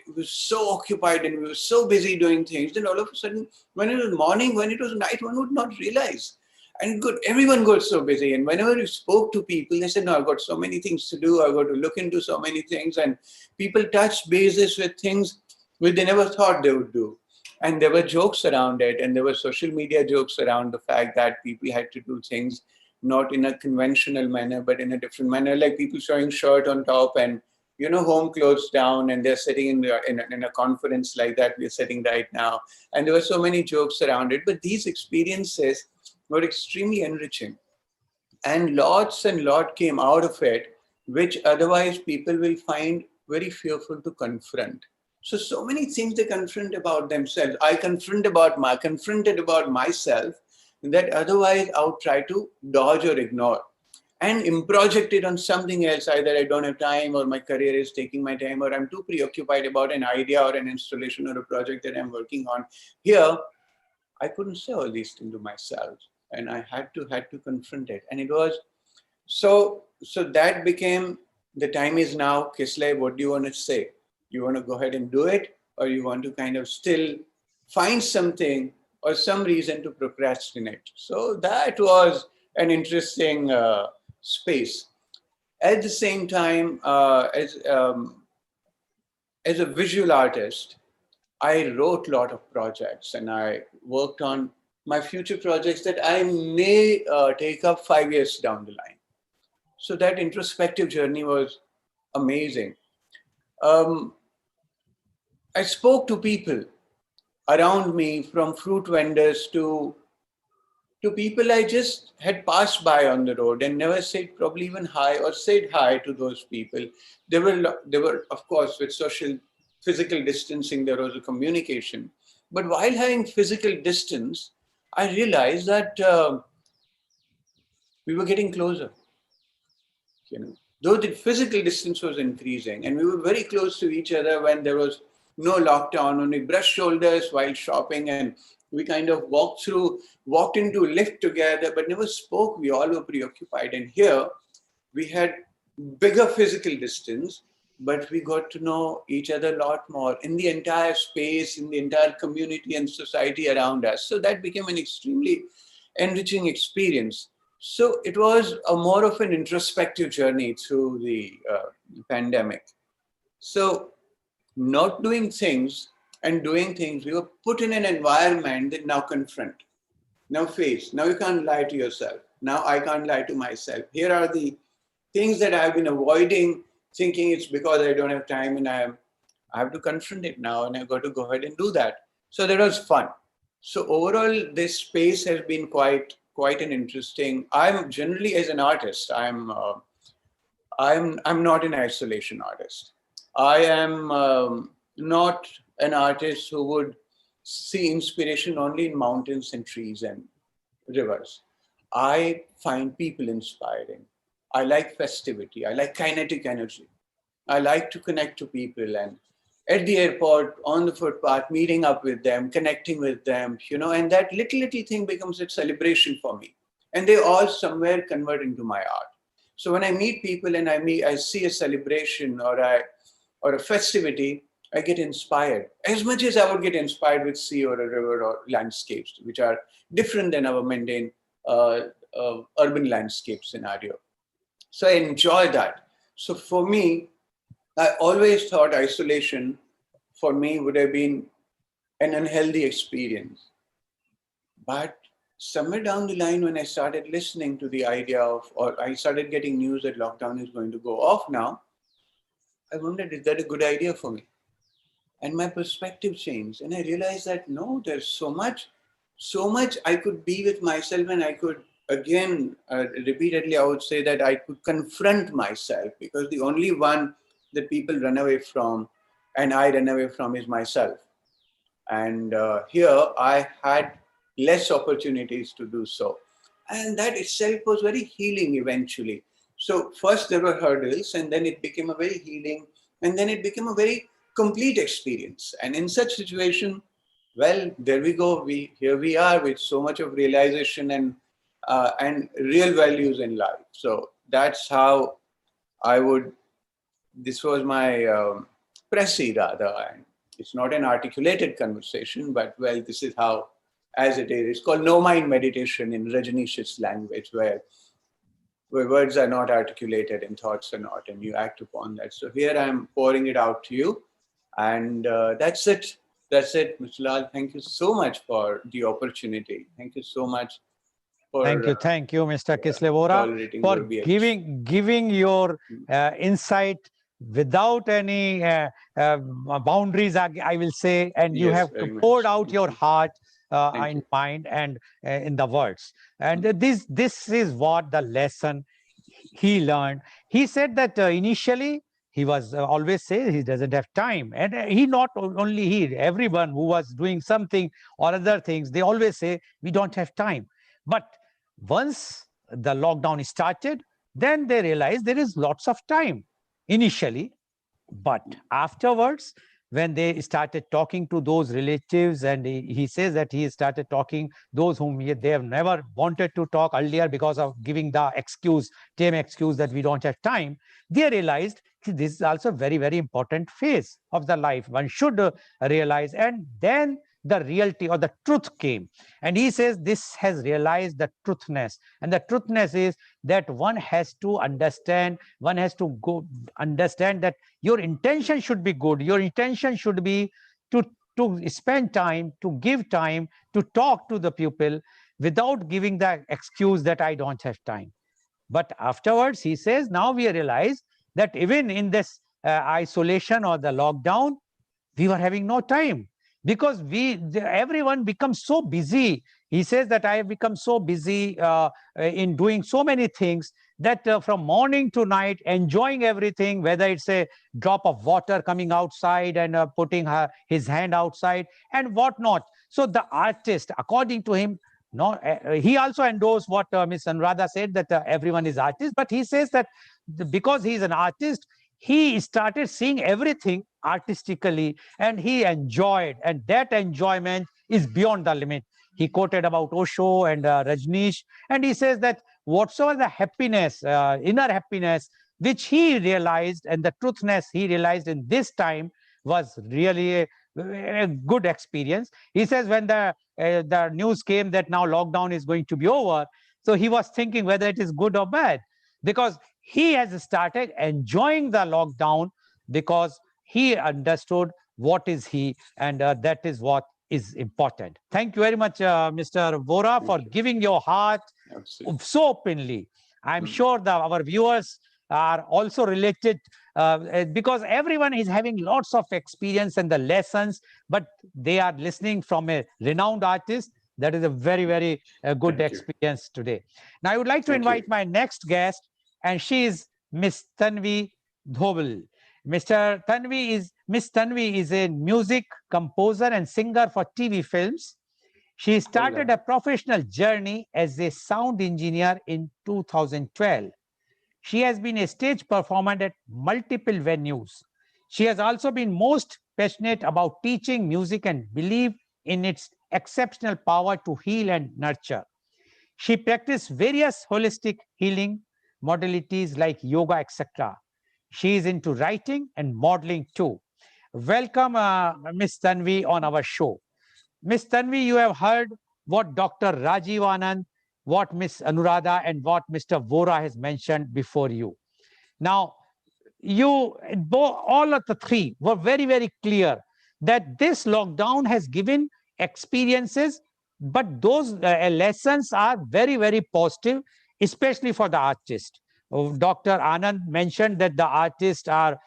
We were so occupied and we were so busy doing things. Then all of a sudden, when it was morning, when it was night, one would not realize. And everyone got so busy. And whenever you spoke to people, they said, no, I've got so many things to do. I've got to look into so many things. And people touched bases with things which they never thought they would do. And there were jokes around it. And there were social media jokes around the fact that people had to do things not in a conventional manner, but in a different manner, like people showing shirt on top and, home clothes down, and they're sitting in a conference like that we're sitting right now. And there were so many jokes around it, but these experiences were extremely enriching. And lot came out of it, which otherwise people will find very fearful to confront. So many things they confront about themselves. I confronted about myself that otherwise I would try to dodge or ignore and project it on something else. Either I don't have time, or my career is taking my time, or I'm too preoccupied about an idea or an installation or a project that I'm working on. Here, I couldn't say all these things to myself, and I had to confront it. And it was so that became, the time is now. Kisle, what do you want to say? You want to go ahead and do it, or you want to kind of still find something or some reason to procrastinate? So that was an interesting space. At the same time, as a visual artist, I wrote a lot of projects, and I worked on my future projects that I may take up 5 years down the line. So that introspective journey was amazing. I spoke to people around me, from fruit vendors to people I just had passed by on the road and never said probably even hi or said hi to those people. They were of course, with physical distancing, there was a communication. But while having physical distance, I realized that we were getting closer. Though the physical distance was increasing, and we were very close to each other when there was no lockdown, only brushed shoulders while shopping, and we kind of walked into a lift together, but never spoke. We all were preoccupied. And here we had bigger physical distance, but we got to know each other a lot more in the entire space, in the entire community and society around us. So that became an extremely enriching experience. So it was a more of an introspective journey through the pandemic. So not doing things and doing things, we were put in an environment that now confront, now face. Now you can't lie to yourself. Now I can't lie to myself. Here are the things that I've been avoiding, thinking it's because I don't have time, and I have to confront it now, and I've got to go ahead and do that. So that was fun. So overall, this space has been quite an interesting. I'm generally, as an artist, I'm not an isolation artist. I am not an artist who would see inspiration only in mountains and trees and rivers. I find people inspiring. I like festivity. I like kinetic energy. I like to connect to people, and at the airport, on the footpath, meeting up with them, connecting with them, and that little thing becomes a celebration for me. And they all somewhere convert into my art. So when I meet people and I see a celebration or a festivity, I get inspired. As much as I would get inspired with sea or a river or landscapes, which are different than our mundane urban landscape scenario. So I enjoy that. So for me, I always thought isolation for me would have been an unhealthy experience. But somewhere down the line, when I started listening to the idea of, or I started getting news that lockdown is going to go off now, I wondered, is that a good idea for me? And my perspective changed. And I realized that no, there's so much I could be with myself, and I could, again, repeatedly, I would say that I could confront myself, because the only one that people run away from and I run away from is myself. And here I had less opportunities to do so. And that itself was very healing eventually. So first there were hurdles, and then it became a very healing, and then it became a very complete experience. And in such situation, well, there we go. Here we are with so much of realization and real values in life. So that's how I would. This was my pressy rather, and it's not an articulated conversation, but well, this is how, as it is. It's called no mind meditation in Rajneesh's language, where words are not articulated and thoughts are not, and you act upon that. So here I'm pouring it out to you, and that's it. That's it, Mr. Lal. Thank you so much for the opportunity. Thank you so much for Thank you, Mr. Kislevora, tolerating for verbiage. giving your insight without any boundaries, I will say, and you Yes, have very much. poured out Thank your you. heart Thank in you. mind and in the words. And this is what the lesson he learned. He said that initially he was always say he doesn't have time, and he not only he, everyone who was doing something or other things, they always say we don't have time. But once the lockdown started, then they realized there is lots of time initially. But afterwards, when they started talking to those relatives, and he says that he started talking those whom they have never wanted to talk earlier because of giving the tame excuse that we don't have time, they realized this is also a very, very important phase of the life. One should realize. And then the reality or the truth came. And he says this has realized the truthness. And the truthness is that one has to understand, one has to go understand that your intention should be good. Your intention should be to spend time, to give time, to talk to the people without giving the excuse that I don't have time. But afterwards, he says, now we realize that even in this isolation or the lockdown, we were having no time, because everyone becomes so busy. He says that I have become so busy in doing so many things that from morning to night, enjoying everything, whether it's a drop of water coming outside and putting his hand outside and whatnot. So the artist, according to him, no, he also endorsed what Ms. Anuradha said, that everyone is artist, but he says that because he is an artist, he started seeing everything artistically, and he enjoyed, and that enjoyment is beyond the limit. He quoted about Osho and Rajneesh, and he says that whatsoever the happiness, inner happiness, which he realized, and the truthness he realized in this time, was really a good experience. He says when the news came that now lockdown is going to be over, so he was thinking whether it is good or bad, because he has started enjoying the lockdown, because he understood what is he, and that is what is important. Thank you very much, Mr. Vora, for giving your heart so openly. I'm sure that our viewers are also related, because everyone is having lots of experience and the lessons, but they are listening from a renowned artist. That is a very, very good experience today. Now, I would like to invite my next guest, and she is Miss Tanvi Dhobal. Miss Tanvi is a music composer and singer for TV films. She started a professional journey as a sound engineer in 2012. She has been a stage performer at multiple venues. She has also been most passionate about teaching music and believe in its exceptional power to heal and nurture. She practiced various holistic healing modalities like yoga, etc. She is into writing and modeling too. Welcome, Miss Tanvi, on our show. Miss Tanvi, you have heard what Dr. Rajiv Anand what Miss Anuradha and what Mr. Vora has mentioned before you. Now, all of the three were very, very clear that this lockdown has given experiences, but those lessons are very, very positive, especially for the artist. Dr. Anand mentioned that the artists are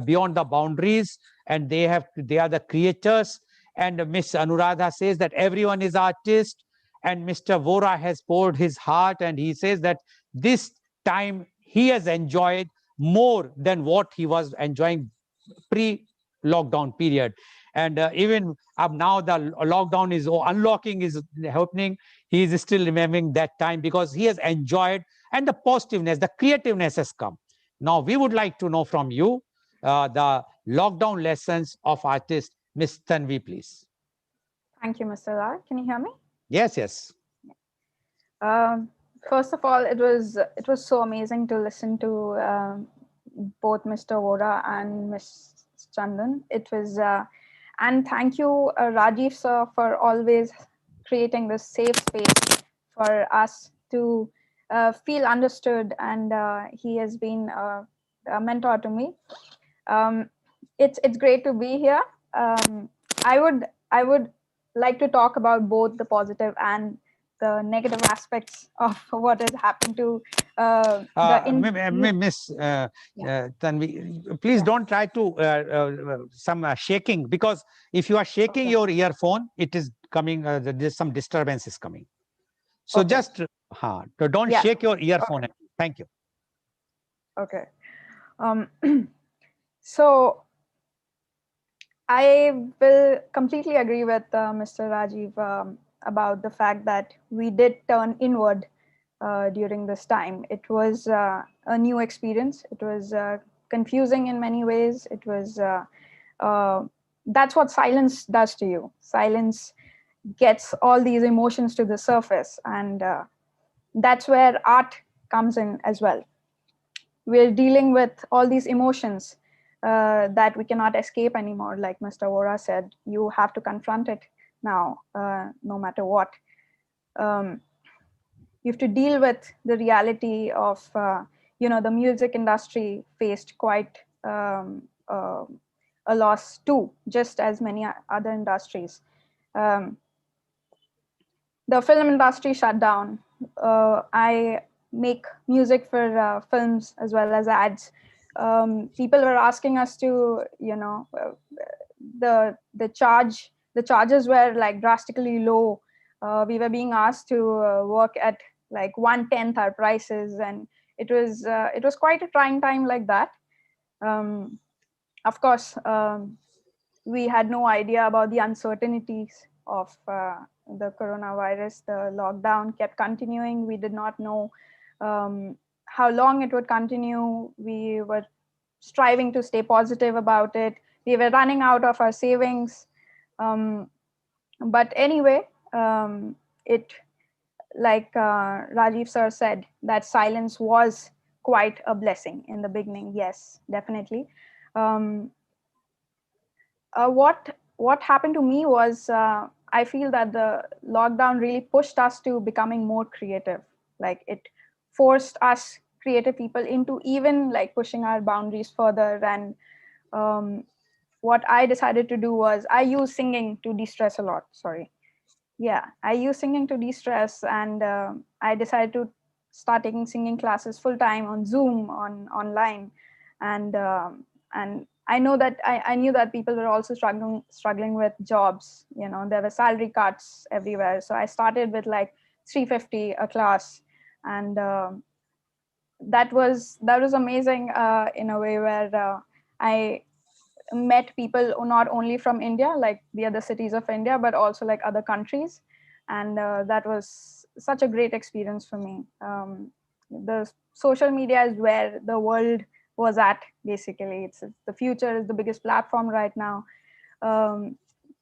beyond the boundaries and they are the creators. And Miss Anuradha says that everyone is artist. And Mr. Vora has poured his heart and he says that this time he has enjoyed more than what he was enjoying pre-lockdown period. And even now the lockdown is unlocking is happening. He is still remembering that time because he has enjoyed, and the positiveness, the creativeness has come. Now we would like to know from you the lockdown lessons of artist. Miss Tanvi, please. Thank you, Mr. Lal. Can you hear me? Yes, yes. Um, First of all, it was so amazing to listen to both Mr. Vora and Ms. Chandan. It was, and thank you, Rajiv sir, for always creating this safe space for us to feel understood. And he has been a mentor to me. It's great to be here. I would like to talk about both the positive and the negative aspects of what has happened to Miss Tanvi, please don't try to some shaking, because if you are shaking your earphone, it is coming. There's some disturbance is coming. So just don't shake your earphone. Okay. Thank you. Okay. So I will completely agree with Mr. Rajiv about the fact that we did turn inward during this time. It was a new experience. It was confusing in many ways. It was that's what silence does to you. Silence gets all these emotions to the surface, and that's where art comes in as well. We're dealing with all these emotions that we cannot escape anymore. Like Mr. Vora said, you have to confront it now, no matter what. You have to deal with the reality of, the music industry faced quite a loss too, just as many other industries. The film industry shut down. I make music for films as well as ads. People were asking us to, the charges were like drastically low. We were being asked to work at like 1/10 our prices, and it was quite a trying time like that. Of course, we had no idea about the uncertainties of the coronavirus. The lockdown kept continuing. We did not know how long it would continue. We were striving to stay positive about it. We were running out of our savings. But anyway, it, like Rajiv sir said, that silence was quite a blessing in the beginning. Yes, definitely. What happened to me was I feel that the lockdown really pushed us to becoming more creative. Like it forced us creative people into even like pushing our boundaries further. And what I decided to do was I use singing to de-stress a lot. Sorry. Yeah, I use singing to de-stress, and I decided to start taking singing classes full time on Zoom, online, and I know that I knew that people were also struggling with jobs. There were salary cuts everywhere, so I started with like 350 a class, and that was amazing in a way where I met people not only from India, like the other cities of India, but also like other countries. And that was such a great experience for me. The social media is where the world was at, basically. It's the future is the biggest platform right now.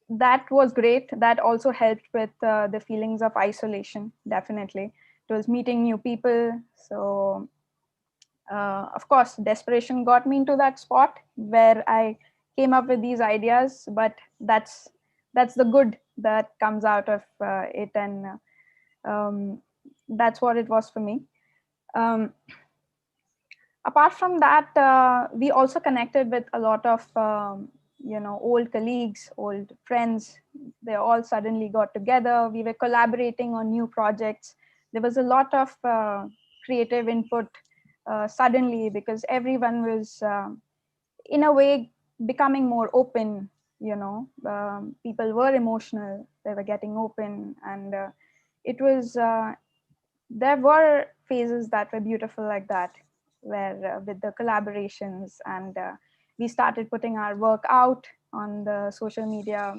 That was great. That also helped with the feelings of isolation, definitely. It was meeting new people. So of course, desperation got me into that spot where I came up with these ideas, but that's the good that comes out of it. And that's what it was for me. Um, Apart from that, we also connected with a lot of old colleagues, old friends. They all suddenly got together. We were collaborating on new projects. There was a lot of creative input suddenly, because everyone was in a way becoming more open. People were emotional, they were getting open, and it was there were phases that were beautiful like that, where with the collaborations, and we started putting our work out on the social media.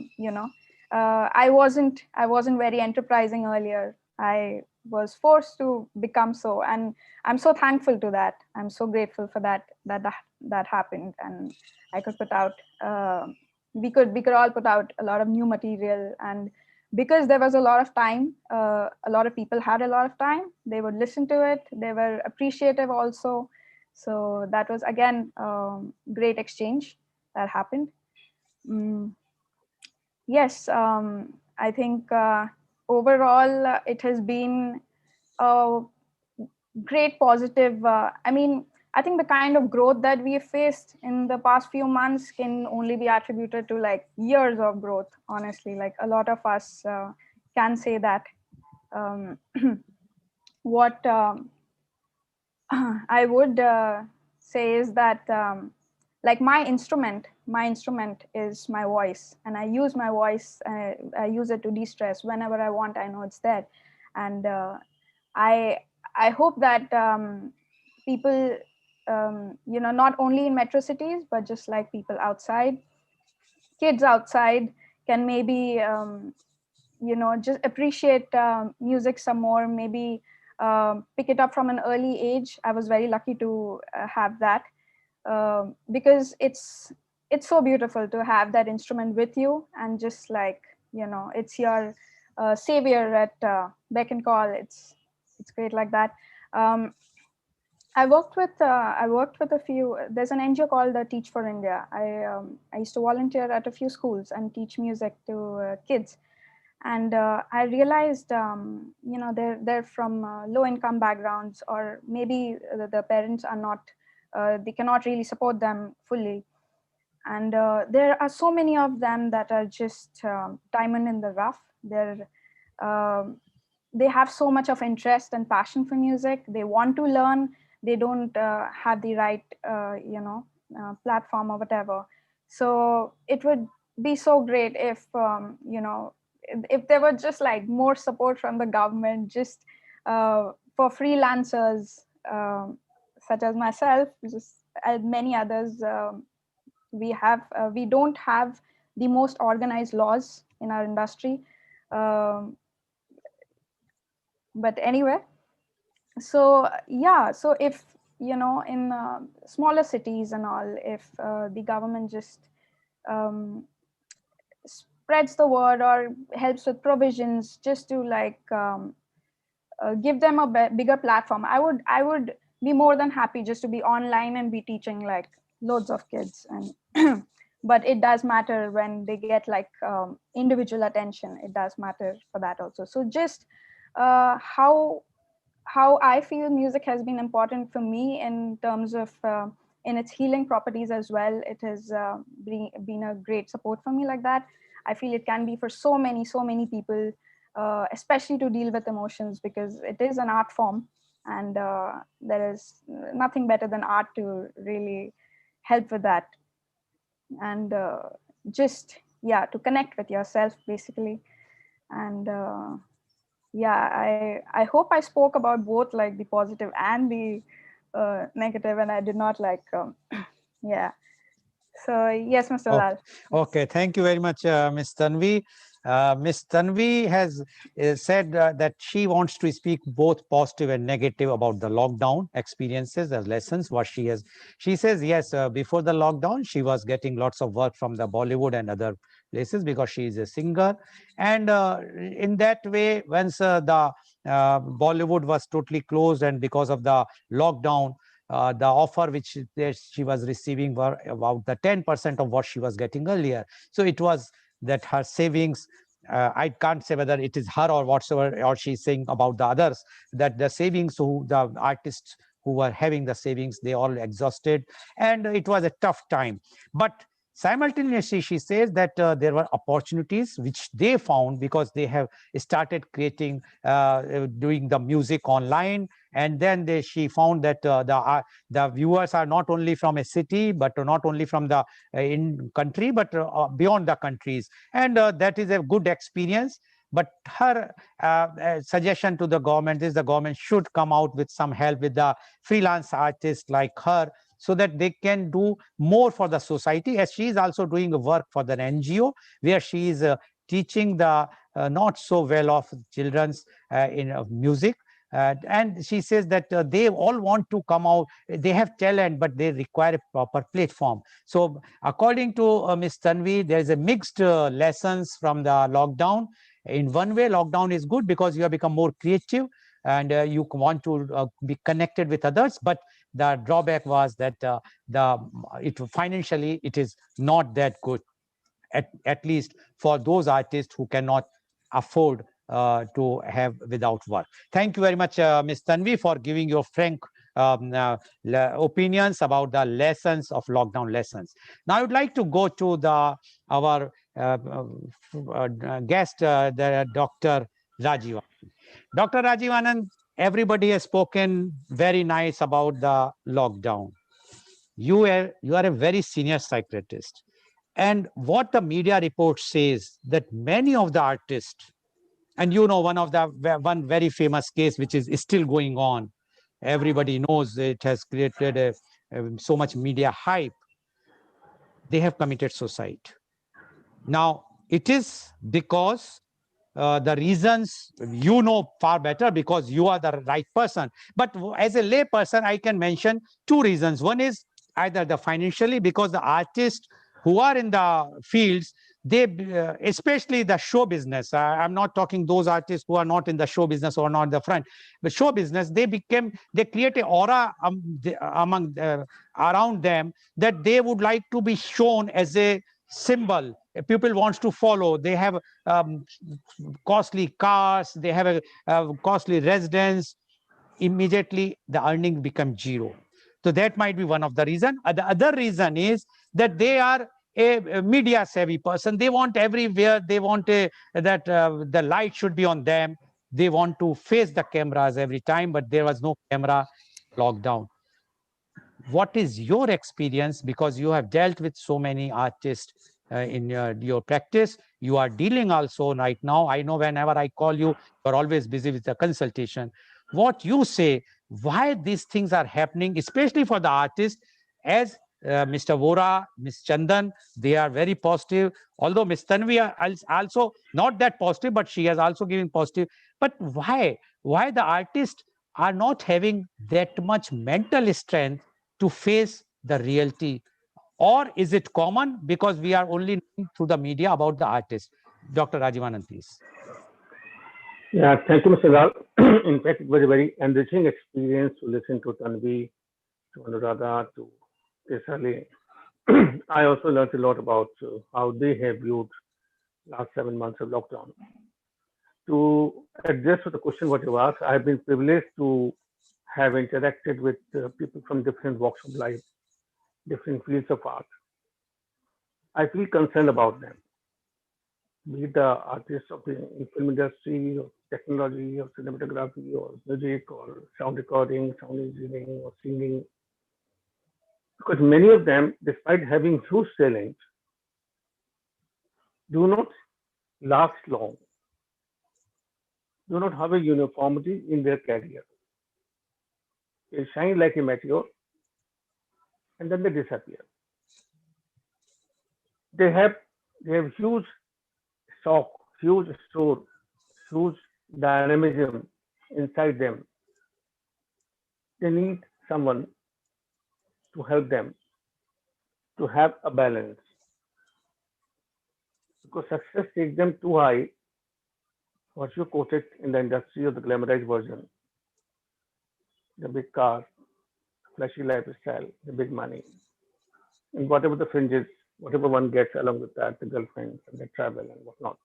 I wasn't very enterprising earlier. I was forced to become so, and I'm so thankful to that. I'm so grateful for that happened, and I could put out we could all put out a lot of new material. And because there was a lot of time, a lot of people had a lot of time, they would listen to it, they were appreciative also. So that was again great exchange that happened. Mm, yes, I think overall it has been a great positive. I think the kind of growth that we have faced in the past few months can only be attributed to like years of growth. Honestly, like a lot of us can say that. Um, what I would say is that like my instrument is my voice, and I use my voice. I use it to de-stress whenever I want. I know it's there, and I I hope that people, not only in metro cities, but just like people outside, kids outside, can maybe just appreciate music some more, maybe pick it up from an early age. I was very lucky to have that, because it's so beautiful to have that instrument with you, and just like, it's your savior at beck and call. It's great like that. um, I worked with a few. There's an NGO called Teach for India. I used to volunteer at a few schools and teach music to kids, and I realized, they're from low income backgrounds, or maybe the parents are not, they cannot really support them fully, and there are so many of them that are just diamond in the rough. Um, they have so much of interest and passion for music. They want to learn. They don't have the right platform or whatever. So it would be so great if if there were just like more support from the government, just for freelancers, such as myself, just as many others. We don't have the most organized laws in our industry, um, but anyway. So yeah, so if in smaller cities and all, if the government just um, spreads the word or helps with provisions, just to like give them a bigger platform, I would be more than happy just to be online and be teaching like loads of kids. And but it does matter when they get like individual attention. It does matter for that also. So just how I feel music has been important for me in terms of in its healing properties as well. It has been a great support for me like that. I feel it can be for so many people, especially to deal with emotions, because it is an art form, and there is nothing better than art to really help with that. And just, yeah, to connect with yourself basically. And yeah, I hope I spoke about both like the positive and the negative, and I did not like yeah. So yes, Mr. Oh, Lal. okay, thank you very much, Ms. Tanvi. Ms. Tanvi has said that she wants to speak both positive and negative about the lockdown experiences as lessons. What she has, she says, yes, before the lockdown, she was getting lots of work from the Bollywood and other places because she is a singer. And in that way, once the Bollywood was totally closed, and because of the lockdown, the offer which she was receiving were about the 10% of what she was getting earlier. So it was that her savings I can't say whether it is her or whatsoever, or she's saying about the others, that the savings, who the artists who were having the savings, they all exhausted, and it was a tough time. But simultaneously, she says that there were opportunities which they found because they have started creating, doing the music online, and then she found that the viewers are not only from a city, but not only from the in country, but beyond the countries, and that is a good experience. But her suggestion to the government is the government should come out with some help with the freelance artists like her, so that they can do more for the society, as she is also doing work for the NGO where she is teaching the not so well off children's in music. And she says that they all want to come out, they have talent, but they require a proper platform. So according to Ms. Tanvi, there is a mixed lessons from the lockdown. In one way, lockdown is good because you have become more creative, and you want to be connected with others. But the drawback was that it financially it is not that good, at least for those artists who cannot afford to have without work. Thank you very much, Ms. Tanvi, for giving your frank opinions about the lessons of lockdown lessons. Now I would like to go to our guest, the Dr. Rajiv. Dr. Rajiv Anand, everybody has spoken very nice about the lockdown. You are a very senior psychiatrist. And what the media report says, that many of the artists, and one very famous case which is still going on, everybody knows it has created so much media hype, they have committed suicide. Now, it is because the reasons you know far better because you are the right person. But as a lay person, I can mention two reasons. One is either the financially, because the artists who are in the fields, they especially the show business. I'm not talking those artists who are not in the show business or not the front, but show business. They create an aura among around them, that they would like to be shown as a symbol. People wants to follow. They have costly cars, they have a costly residence. Immediately the earning becomes zero. So that might be one of the reason. The other reason is that they are a media savvy person. They want everywhere, they want that the light should be on them. They want to face the cameras every time, but there was no camera lockdown. What is your experience, because you have dealt with so many artists in your practice? You are dealing also right now. I know whenever I call you, you're always busy with the consultation. What you say, why these things are happening, especially for the artists, as Mr. Vora, Ms. Chandan, they are very positive. Although Ms. Tanvi also not that positive, but she has also given positive. But why the artists are not having that much mental strength to face the reality? Or is it common because we are only knowing through the media about the artist? Dr. Rajivanand, please. Yeah, thank you, Mr. Lal. In fact, it was a very enriching experience to listen to Tanvi, to Anuradha, to Kesali. I also learned a lot about how they have viewed last 7 months of lockdown. To address to the question what you asked, I've been privileged to have interacted with people from different walks of life, different fields of art. I feel concerned about them, be it the artists of the film industry, or technology, or cinematography, or music, or sound recording, sound engineering, or singing. Because many of them, despite having huge talent, do not last long, do not have a uniformity in their career. They shine like a meteor and then they disappear. They have they have huge stock, huge store, huge dynamism inside them. They need someone to help them to have a balance. Because success takes them too high, what you quoted in the industry of the glamorized version, the big car, flashy lifestyle, the big money, and whatever the fringes, whatever one gets along with that, the girlfriends and the travel and whatnot.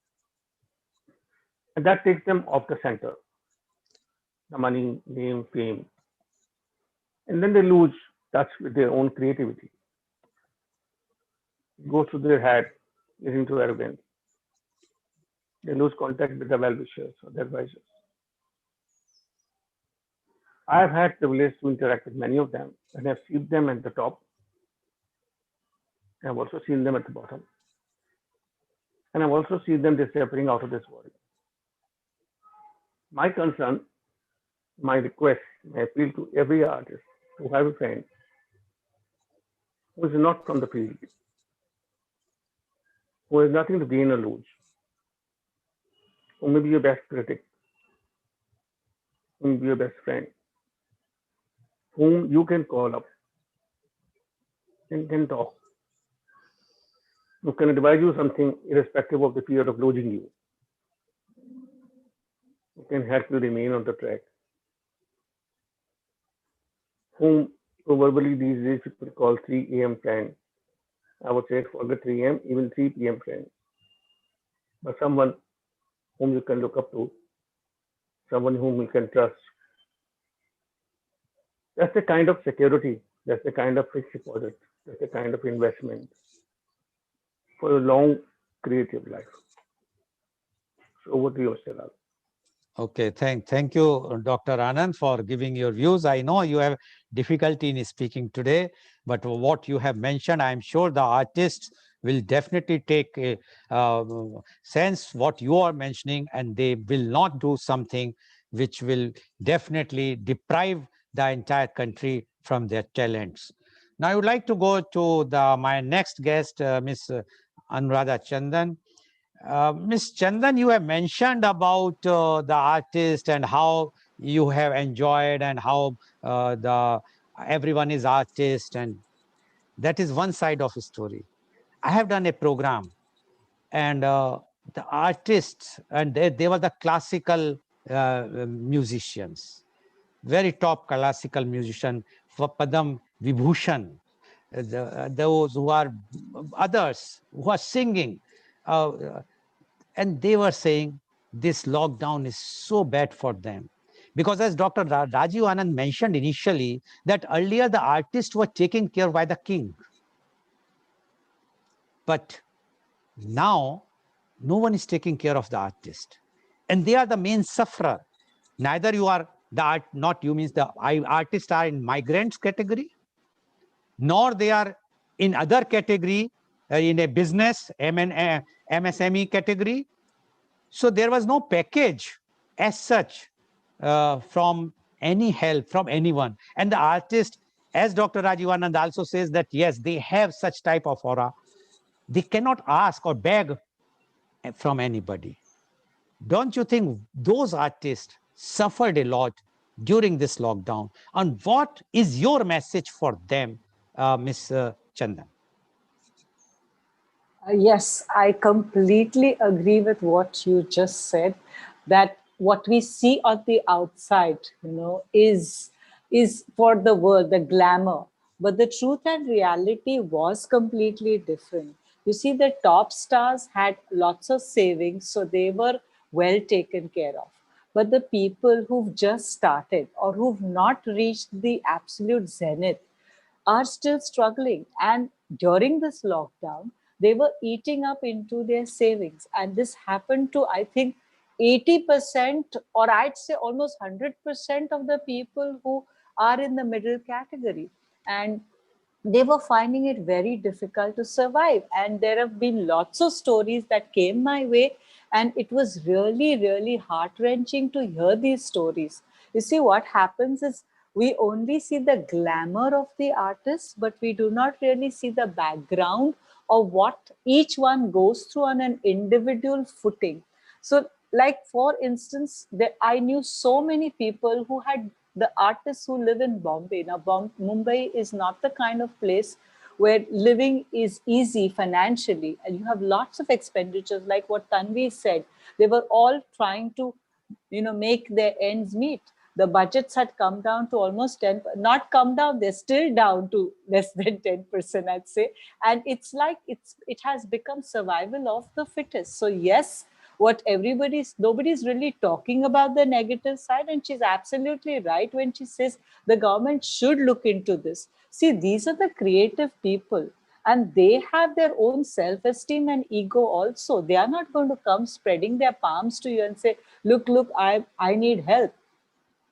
And that takes them off the center, the money, name, fame. And then they lose touch with their own creativity. It goes to their head, leading to arrogance. They lose contact with the well-wishers or the advisors. I have had privilege to interact with many of them and have seen them at the top. I have also seen them at the bottom. And I've also seen them disappearing out of this world. My concern, my request, my appeal to every artist to have a friend who is not from the field, who has nothing to gain or lose, who may be your best critic, who may be your best friend, whom you can call up and can talk, who can advise you something irrespective of the fear of losing you, who can help you remain on the track, whom probably these days people call 3 a.m. friend. I would say forget 3 a.m., even 3 p.m. friend, but someone whom you can look up to, someone whom you can trust. That's the kind of security, that's the kind of fixed deposit, that's the kind of investment for a long creative life. So over to you, Mr. Lal. Okay, thank you, Dr. Anand, for giving your views. I know you have difficulty in speaking today, but what you have mentioned, I'm sure the artists will definitely take a, sense what you are mentioning, and they will not do something which will definitely deprive the entire country from their talents. Now, I would like to go to my next guest, Ms. Anuradha Chandan. Ms. Chandan, you have mentioned about the artist and how you have enjoyed and how the everyone is artist, and that is one side of the story. I have done a program, and the artists, and they were the classical musicians, very top classical musician for Padam Vibhushan, those who are others who are singing. And they were saying this lockdown is so bad for them. Because as Dr. Rajiv Anand mentioned initially, that earlier the artists were taken care by the king. But now no one is taking care of the artist. And they are the main sufferer. Neither you are the art, not you means the artists are in migrants category, nor they are in other category, in a business, MSME category. So there was no package as such from any help from anyone. And the artist, as Dr. Rajivanand also says that, yes, they have such type of aura. They cannot ask or beg from anybody. Don't you think those artists suffered a lot during this lockdown? And what is your message for them, Ms. Chandan? Yes, I completely agree with what you just said, that what we see on the outside, is for the world, the glamour. But the truth and reality was completely different. You see, the top stars had lots of savings, so they were well taken care of. But the people who've just started or who've not reached the absolute zenith are still struggling. And during this lockdown, they were eating up into their savings. And this happened to, I think, 80%, or I'd say almost 100% of the people who are in the middle category. And they were finding it very difficult to survive. And there have been lots of stories that came my way. And it was really, really heart wrenching to hear these stories. You see, what happens is we only see the glamour of the artist, but we do not really see the background of what each one goes through on an individual footing. So, like for instance, I knew so many people who had the artists who live in Bombay. Now, Mumbai is not the kind of place where living is easy financially, and you have lots of expenditures. Like what Tanvi said, they were all trying to, make their ends meet. The budgets had come down to almost 10, not come down, they're still down to less than 10%, I'd say. And it's like it has become survival of the fittest. So yes, what nobody's really talking about the negative side. And she's absolutely right when she says the government should look into this. See, these are the creative people, and they have their own self-esteem and ego also. They are not going to come spreading their palms to you and say, look, I need help.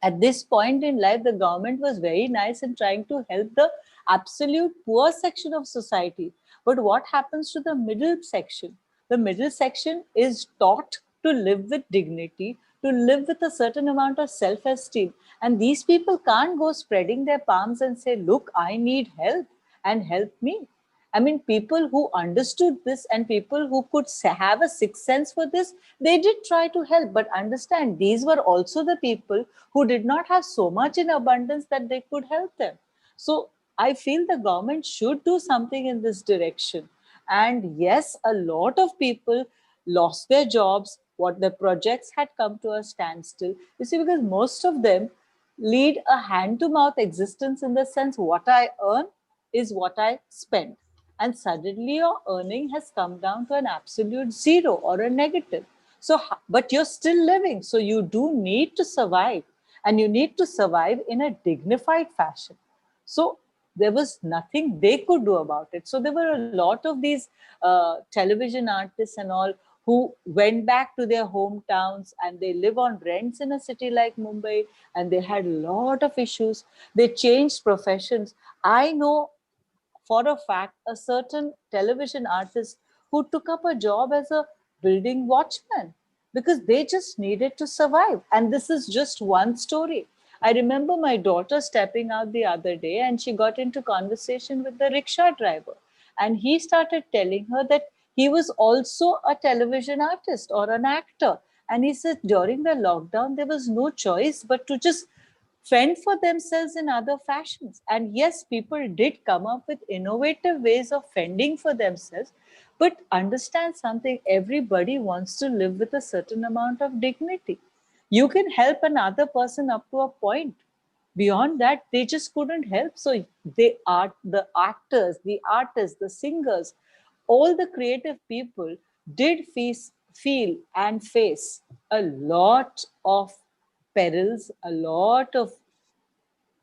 At this point in life, the government was very nice in trying to help the absolute poor section of society. But what happens to the middle section? The middle section is taught to live with dignity, to live with a certain amount of self esteem. And these people can't go spreading their palms and say, look, I need help and help me. I mean, people who understood this and people who could have a sixth sense for this, they did try to help. But understand, these were also the people who did not have so much in abundance that they could help them. So I feel the government should do something in this direction. And yes, a lot of people lost their jobs. What the projects had come to a standstill. You see, because most of them lead a hand to mouth existence in the sense what I earn is what I spend. And suddenly your earning has come down to an absolute zero or a negative. So, but you're still living. So you do need to survive, and you need to survive in a dignified fashion. So there was nothing they could do about it. So there were a lot of these television artists and all who went back to their hometowns, and they live on rents in a city like Mumbai, and they had a lot of issues. They changed professions. I know for a fact a certain television artist who took up a job as a building watchman because they just needed to survive. And this is just one story. I remember my daughter stepping out the other day, and she got into conversation with the rickshaw driver. And he started telling her that he was also a television artist or an actor. And he said during the lockdown, there was no choice but to just fend for themselves in other fashions. And yes, people did come up with innovative ways of fending for themselves. But understand something, everybody wants to live with a certain amount of dignity. You can help another person up to a point. Beyond that, they just couldn't help. So they are the actors, the artists, the singers, all the creative people did feel and face a lot of perils, a lot of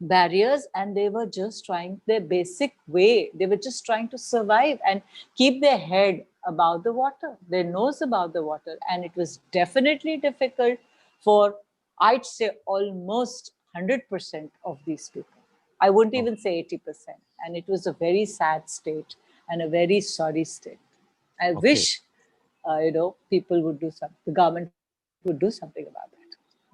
barriers, and they were just trying their basic way. They were just trying to survive and keep their head above the water, their nose above the water. And it was definitely difficult for, I'd say, almost 100% of these people. I wouldn't even say 80%. And it was a very sad state and a very sorry state. I wish, people would do something, the government would do something about that.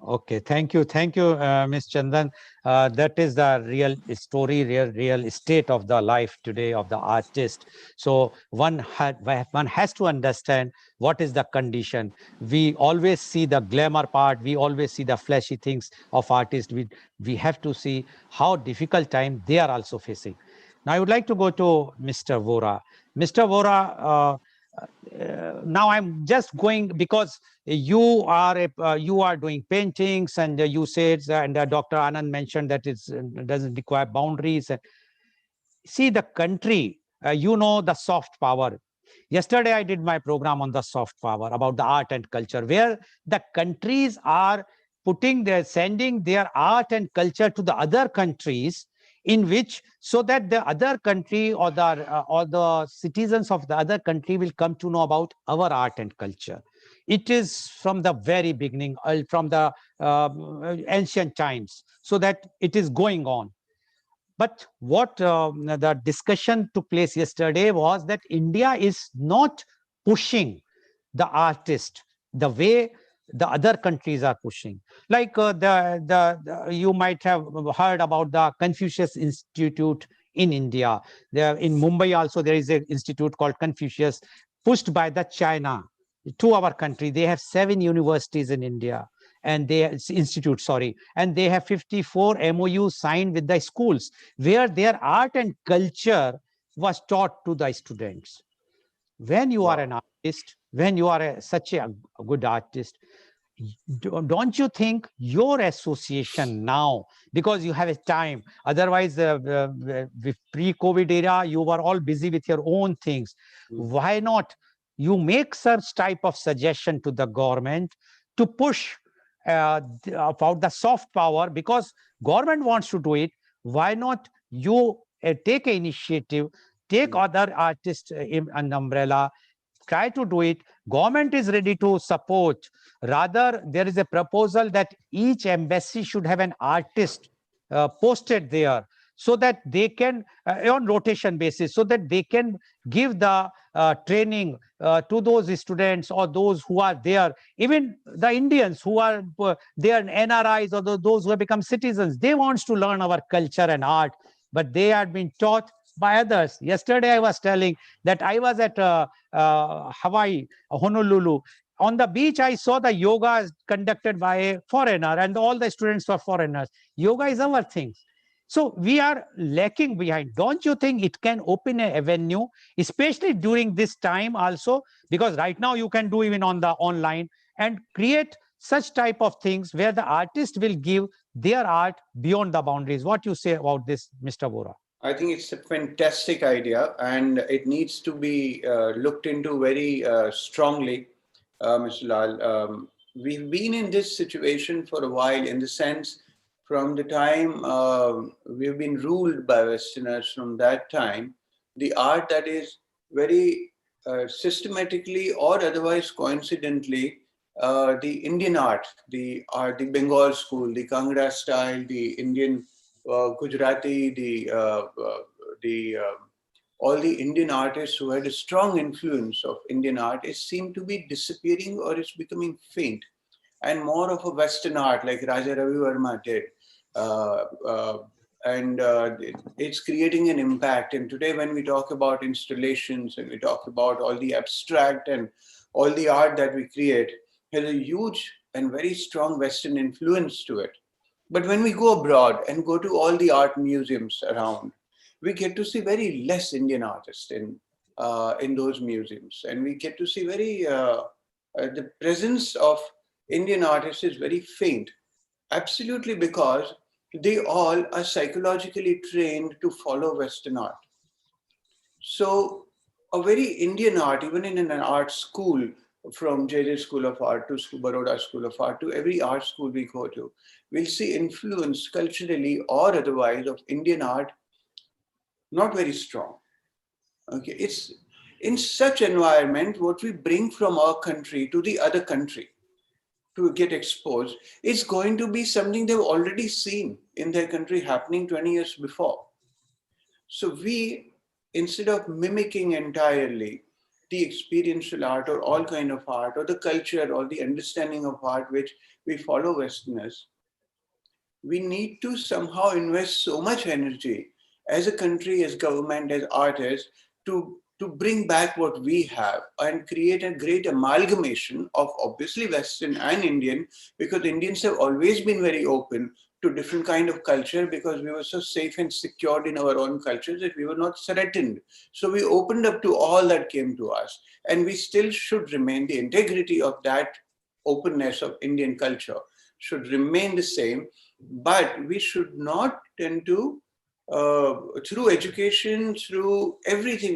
Okay, thank you, Ms. Chandan. That is the real story, real state of the life today of the artist. So one has to understand what is the condition. We always see the glamour part. We always see the flashy things of artists. We have to see how difficult time they are also facing. Now I would like to go to Mr. Vora. Mr. Vora. Now I'm just going because you are doing paintings, and you said, and Dr. Anand mentioned that it doesn't require boundaries. See the country, the soft power. Yesterday I did my program on the soft power about the art and culture, where the countries are sending their art and culture to the other countries, in which, so that the other country or the citizens of the other country will come to know about our art and culture. It is from the very beginning, from the ancient times, so that it is going on. But what the discussion took place yesterday was that India is not pushing the artist the way the other countries are pushing. Like you might have heard about the Confucius Institute in India. There in Mumbai also there is an institute called Confucius, pushed by the China to our country. They have 7 universities in India, and institute, sorry, and they have 54 MOUs signed with the schools where their art and culture was taught to the students. When you are an artist, when you are such a good artist, don't you think your association now, because you have a time, otherwise with pre-COVID era, you were all busy with your own things. Why not you make such type of suggestion to the government to push about the soft power, because government wants to do it. Why not you take an initiative, take other artists in an umbrella, try to do it. Government is ready to support. Rather, there is a proposal that each embassy should have an artist posted there, so that they can on rotation basis, so that they can give the training to those students or those who are there. Even the Indians who are there, NRIs, or those who have become citizens, they wants to learn our culture and art, but they are being taught by others. Yesterday I was telling that I was at Hawaii, Honolulu. On the beach, I saw the yoga conducted by a foreigner, and all the students were foreigners. Yoga is our thing. So we are lacking behind. Don't you think it can open an avenue, especially during this time also? Because right now you can do even on the online, and create such type of things where the artist will give their art beyond the boundaries. What you say about this, Mr. Vora? I think it's a fantastic idea, and it needs to be looked into very strongly, Mr. Lal. We've been in this situation for a while, in the sense, from the time we've been ruled by Westerners. From that time, the art that is very systematically or otherwise coincidentally, the Indian art, the Bengal school, the Kangra style, the Indian Gujarati, all the Indian artists who had a strong influence of Indian artists seem to be disappearing, or it's becoming faint, and more of a Western art like Raja Ravi Verma did. Uh, uh, and it's creating an impact. And today, when we talk about installations and we talk about all the abstract and all the art that we create, has a huge and very strong Western influence to it. But when we go abroad and go to all the art museums around, we get to see very less Indian artists in those museums, and we get to see the presence of Indian artists is very faint, absolutely, because they all are psychologically trained to follow Western art. So a very Indian art, even in an art school, from JJ School of Art to Baroda School of Art to every art school we go to, we'll see influence culturally or otherwise of Indian art not very strong. Okay, it's in such environment, what we bring from our country to the other country to get exposed, it's going to be something they've already seen in their country happening 20 years before. So we, instead of mimicking entirely the experiential art or all kind of art or the culture or the understanding of art which we follow Westerners, we need to somehow invest so much energy as a country, as government, as artists, to bring back what we have and create a great amalgamation of obviously Western and Indian, because Indians have always been very open to different kind of culture, because we were so safe and secured in our own cultures that we were not threatened. So we opened up to all that came to us, and we still should remain. The integrity of that openness of Indian culture should remain the same, but we should not tend to through education, through everything,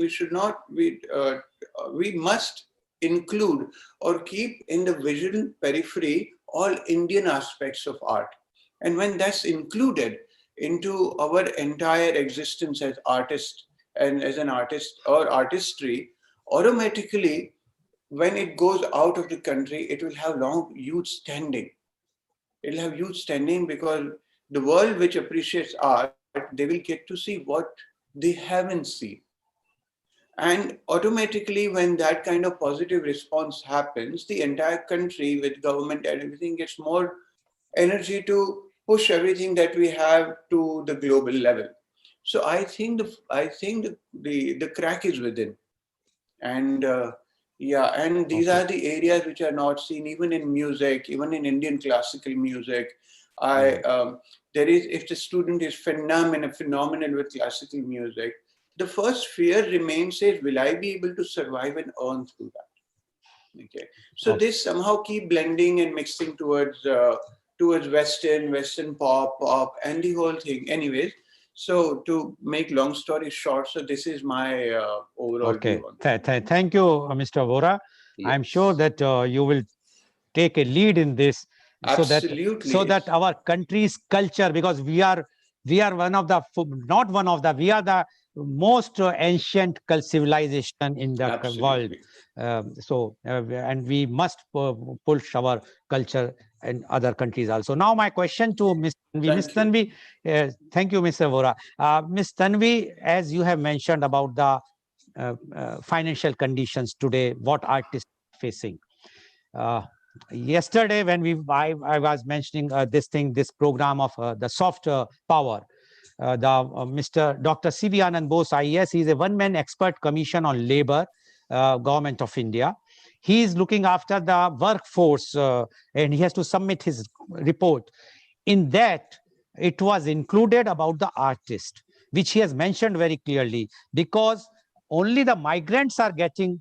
we must include or keep in the visual periphery all Indian aspects of art. And when that's included into our entire existence as artists and as an artist or artistry, automatically, when it goes out of the country, it will have huge standing. It'll have huge standing, because the world which appreciates art, they will get to see what they haven't seen. And automatically, when that kind of positive response happens, the entire country with government and everything gets more energy to push everything that we have to the global level. So I think the crack is within. And and these are the areas which are not seen even in music, even in Indian classical music. There is, if the student is phenomenal with classical music, the first fear remains is, will I be able to survive and earn through that? Okay, so they somehow keep blending and mixing towards Western pop, and the whole thing. Anyways, So to make long story short, so this is my overall view on it. Thank you, Mr. Vora. I'm sure that you will take a lead in this, Absolutely. so that our country's culture, because we are one of the we are the most ancient civilization in the world. And we must push our culture in other countries also. Now my question to Ms. Tanvi. Ms. Tanvi, thank you, Mr. Vora. Ms. Tanvi, as you have mentioned about the financial conditions today, what artists are facing. Yesterday, when I was mentioning this program of the soft power, Mr. Dr. C.V. Anand Bose, IAS, he is a one-man expert commission on labor, government of India. He is looking after the workforce, and he has to submit his report. In that, it was included about the artist, which he has mentioned very clearly, because only the migrants are getting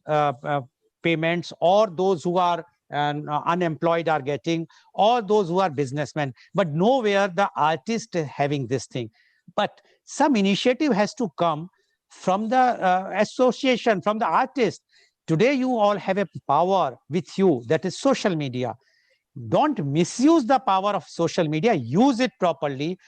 payments, or those who are unemployed are getting, or those who are businessmen, but nowhere the artist having this thing. But some initiative has to come from the association, from the artist. Today, you all have a power with you, that is social media. Don't misuse the power of social media. Use it properly.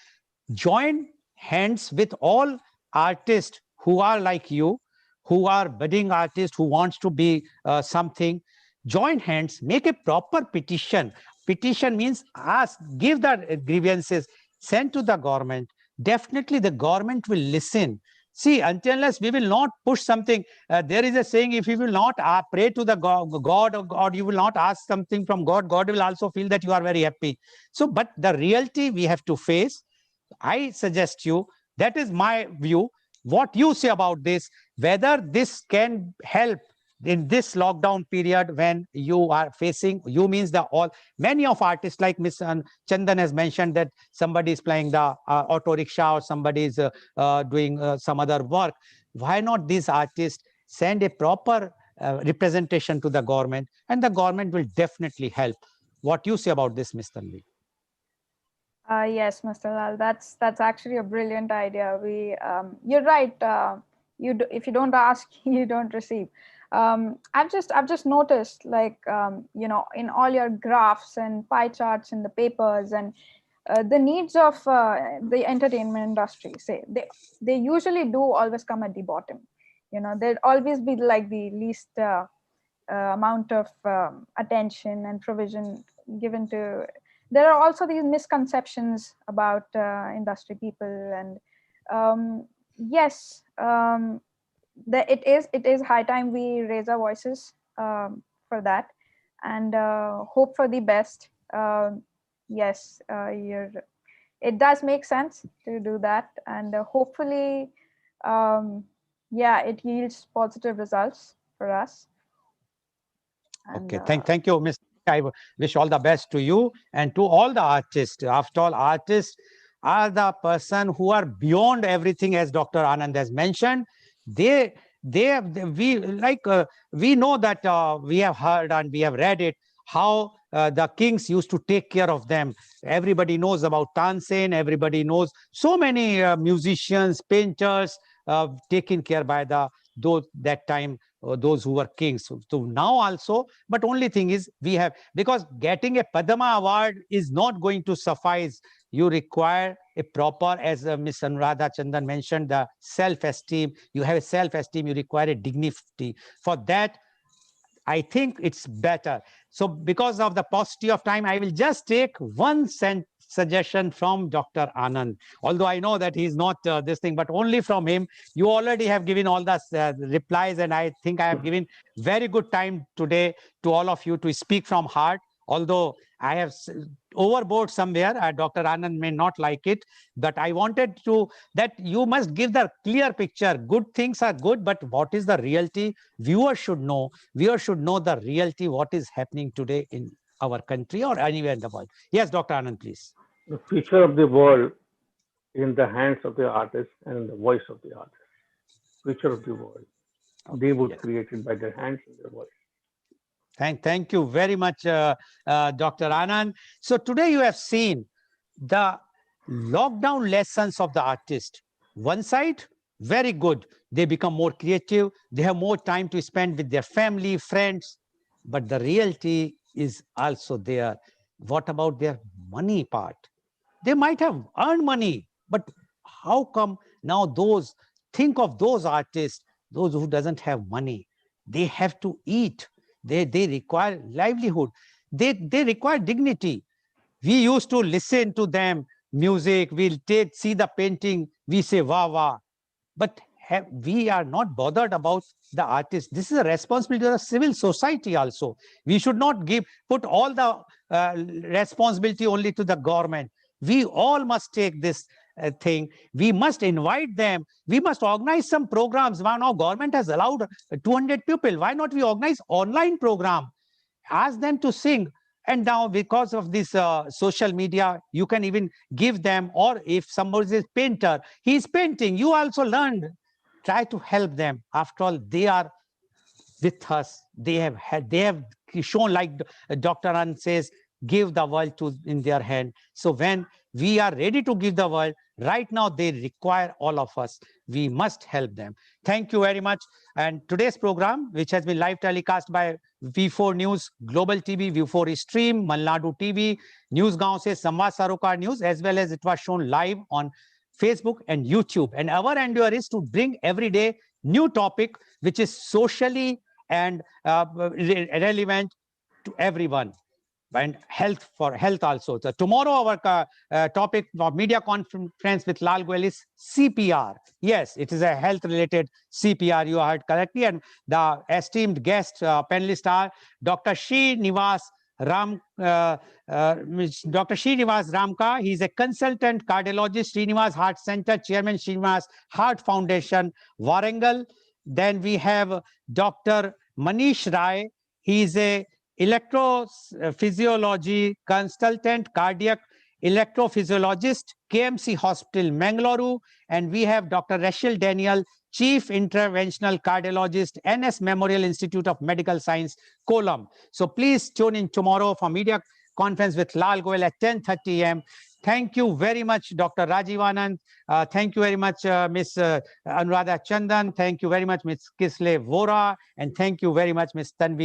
Join hands with all artists who are like you, who are budding artists, who wants to be something. Join hands, make a proper petition. Petition means ask, give the grievances, send to the government. Definitely the government will listen. See, unless we will not push something, there is a saying, if you will not pray to the God, or God, you will not ask something from God, God will also feel that you are very happy. So, but the reality we have to face. I suggest you, that is my view, what you say about this, whether this can help in this lockdown period when you are facing, you means the all, many of artists like Ms. Chandan has mentioned that somebody is playing the auto rickshaw, or somebody is doing some other work. Why not these artists send a proper representation to the government, and the government will definitely help. What you say about this, Ms. Tanvi? Yes, Mr. Lal, that's actually a brilliant idea. You're right. If you don't ask, you don't receive. I've just noticed, like, in all your graphs and pie charts in the papers, and the needs of the entertainment industry, say they usually do always come at the bottom. There'd always be like the least amount of attention and provision given to. There are also these misconceptions about industry people, and yes, it is high time we raise our voices for that, and hope for the best. Yes, it does make sense to do that, and hopefully, yeah, it yields positive results for us. And, okay, thank you, Ms. I wish all the best to you and to all the artists. After all, artists are the person who are beyond everything, as Dr. Anand has mentioned. We know that we have heard and we have read it, how the kings used to take care of them. Everybody knows about Tansen. Everybody knows so many musicians, painters taken care by that time. Those who were kings. So now also, but only thing is we have, because getting a Padma award is not going to suffice. You require a proper, as Ms. Anuradha Chandan mentioned, the self-esteem. You have a self-esteem, you require a dignity. For that, I think it's better. So because of the paucity of time, I will just take one suggestion from Dr. Anand. Although I know that he's not this thing, but only from him. You already have given all the replies, and I think I have given very good time today to all of you to speak from heart. Although I have overboard somewhere, Dr. Anand may not like it, but I wanted to, that you must give the clear picture. Good things are good, but what is the reality? Viewers should know the reality, what is happening today in our country or anywhere in the world. Yes, Dr. Anand, please. The future of the world is in the hands of the artist and in the voice of the artist. Future of the world. They would create it by their hands and their voice. Thank you very much, Dr. Anand. So today you have seen the lockdown lessons of the artist. One side, very good. They become more creative. They have more time to spend with their family, friends. But the reality is also there. What about their money part? They might have earned money, but how come now think of those artists, those who doesn't have money, they have to eat. They require livelihood. They require dignity. We used to listen to them music, we'll see the painting, we say wow wow, but we are not bothered about the artist. This is a responsibility of the civil society also. We should not put all the responsibility only to the government. We all must take this thing. We must invite them. We must organize some programs. Now government has allowed 200 people. Why not we organize online program? Ask them to sing. And now because of this social media, you can even give them, or if somebody is painter, he's painting, you also learned, try to help them. After all, they are with us. They have shown, like Dr. Anand says, give the world in their hand. So when we are ready to give the world, right now they require all of us. We must help them. Thank you very much. And today's program, which has been live telecast by V4 News, Global TV, V4 Stream, Malnadu TV, News Gaon se Samvad Sarokar News, as well as it was shown live on Facebook and YouTube. And our endeavor is to bring every day new topic which is socially and relevant to everyone, and health also. So tomorrow our topic of media conference with Lal Goel is CPR. Yes, it is a health related CPR, you heard correctly. And the esteemed guest panelists are Dr. Srinivas Ramka. He is a consultant cardiologist, Srinivas Heart Center, Chairman, Srinivas Heart Foundation, Warangal. Then we have Dr. Manish Rai. He is a electrophysiology consultant, cardiac electrophysiologist, KMC Hospital, Mangalore. And we have Dr. Rachel Daniel, Chief Interventional Cardiologist, NS Memorial Institute of Medical Science, Kollam. So please tune in tomorrow for media conference with Lal Goel at 10:30 a.m. Thank you very much, Dr. Rajiv Anand. Thank you very much, Ms. Anuradha Chandan. Thank you very much, Ms. Kisle Vora. And thank you very much, Ms. Tanvi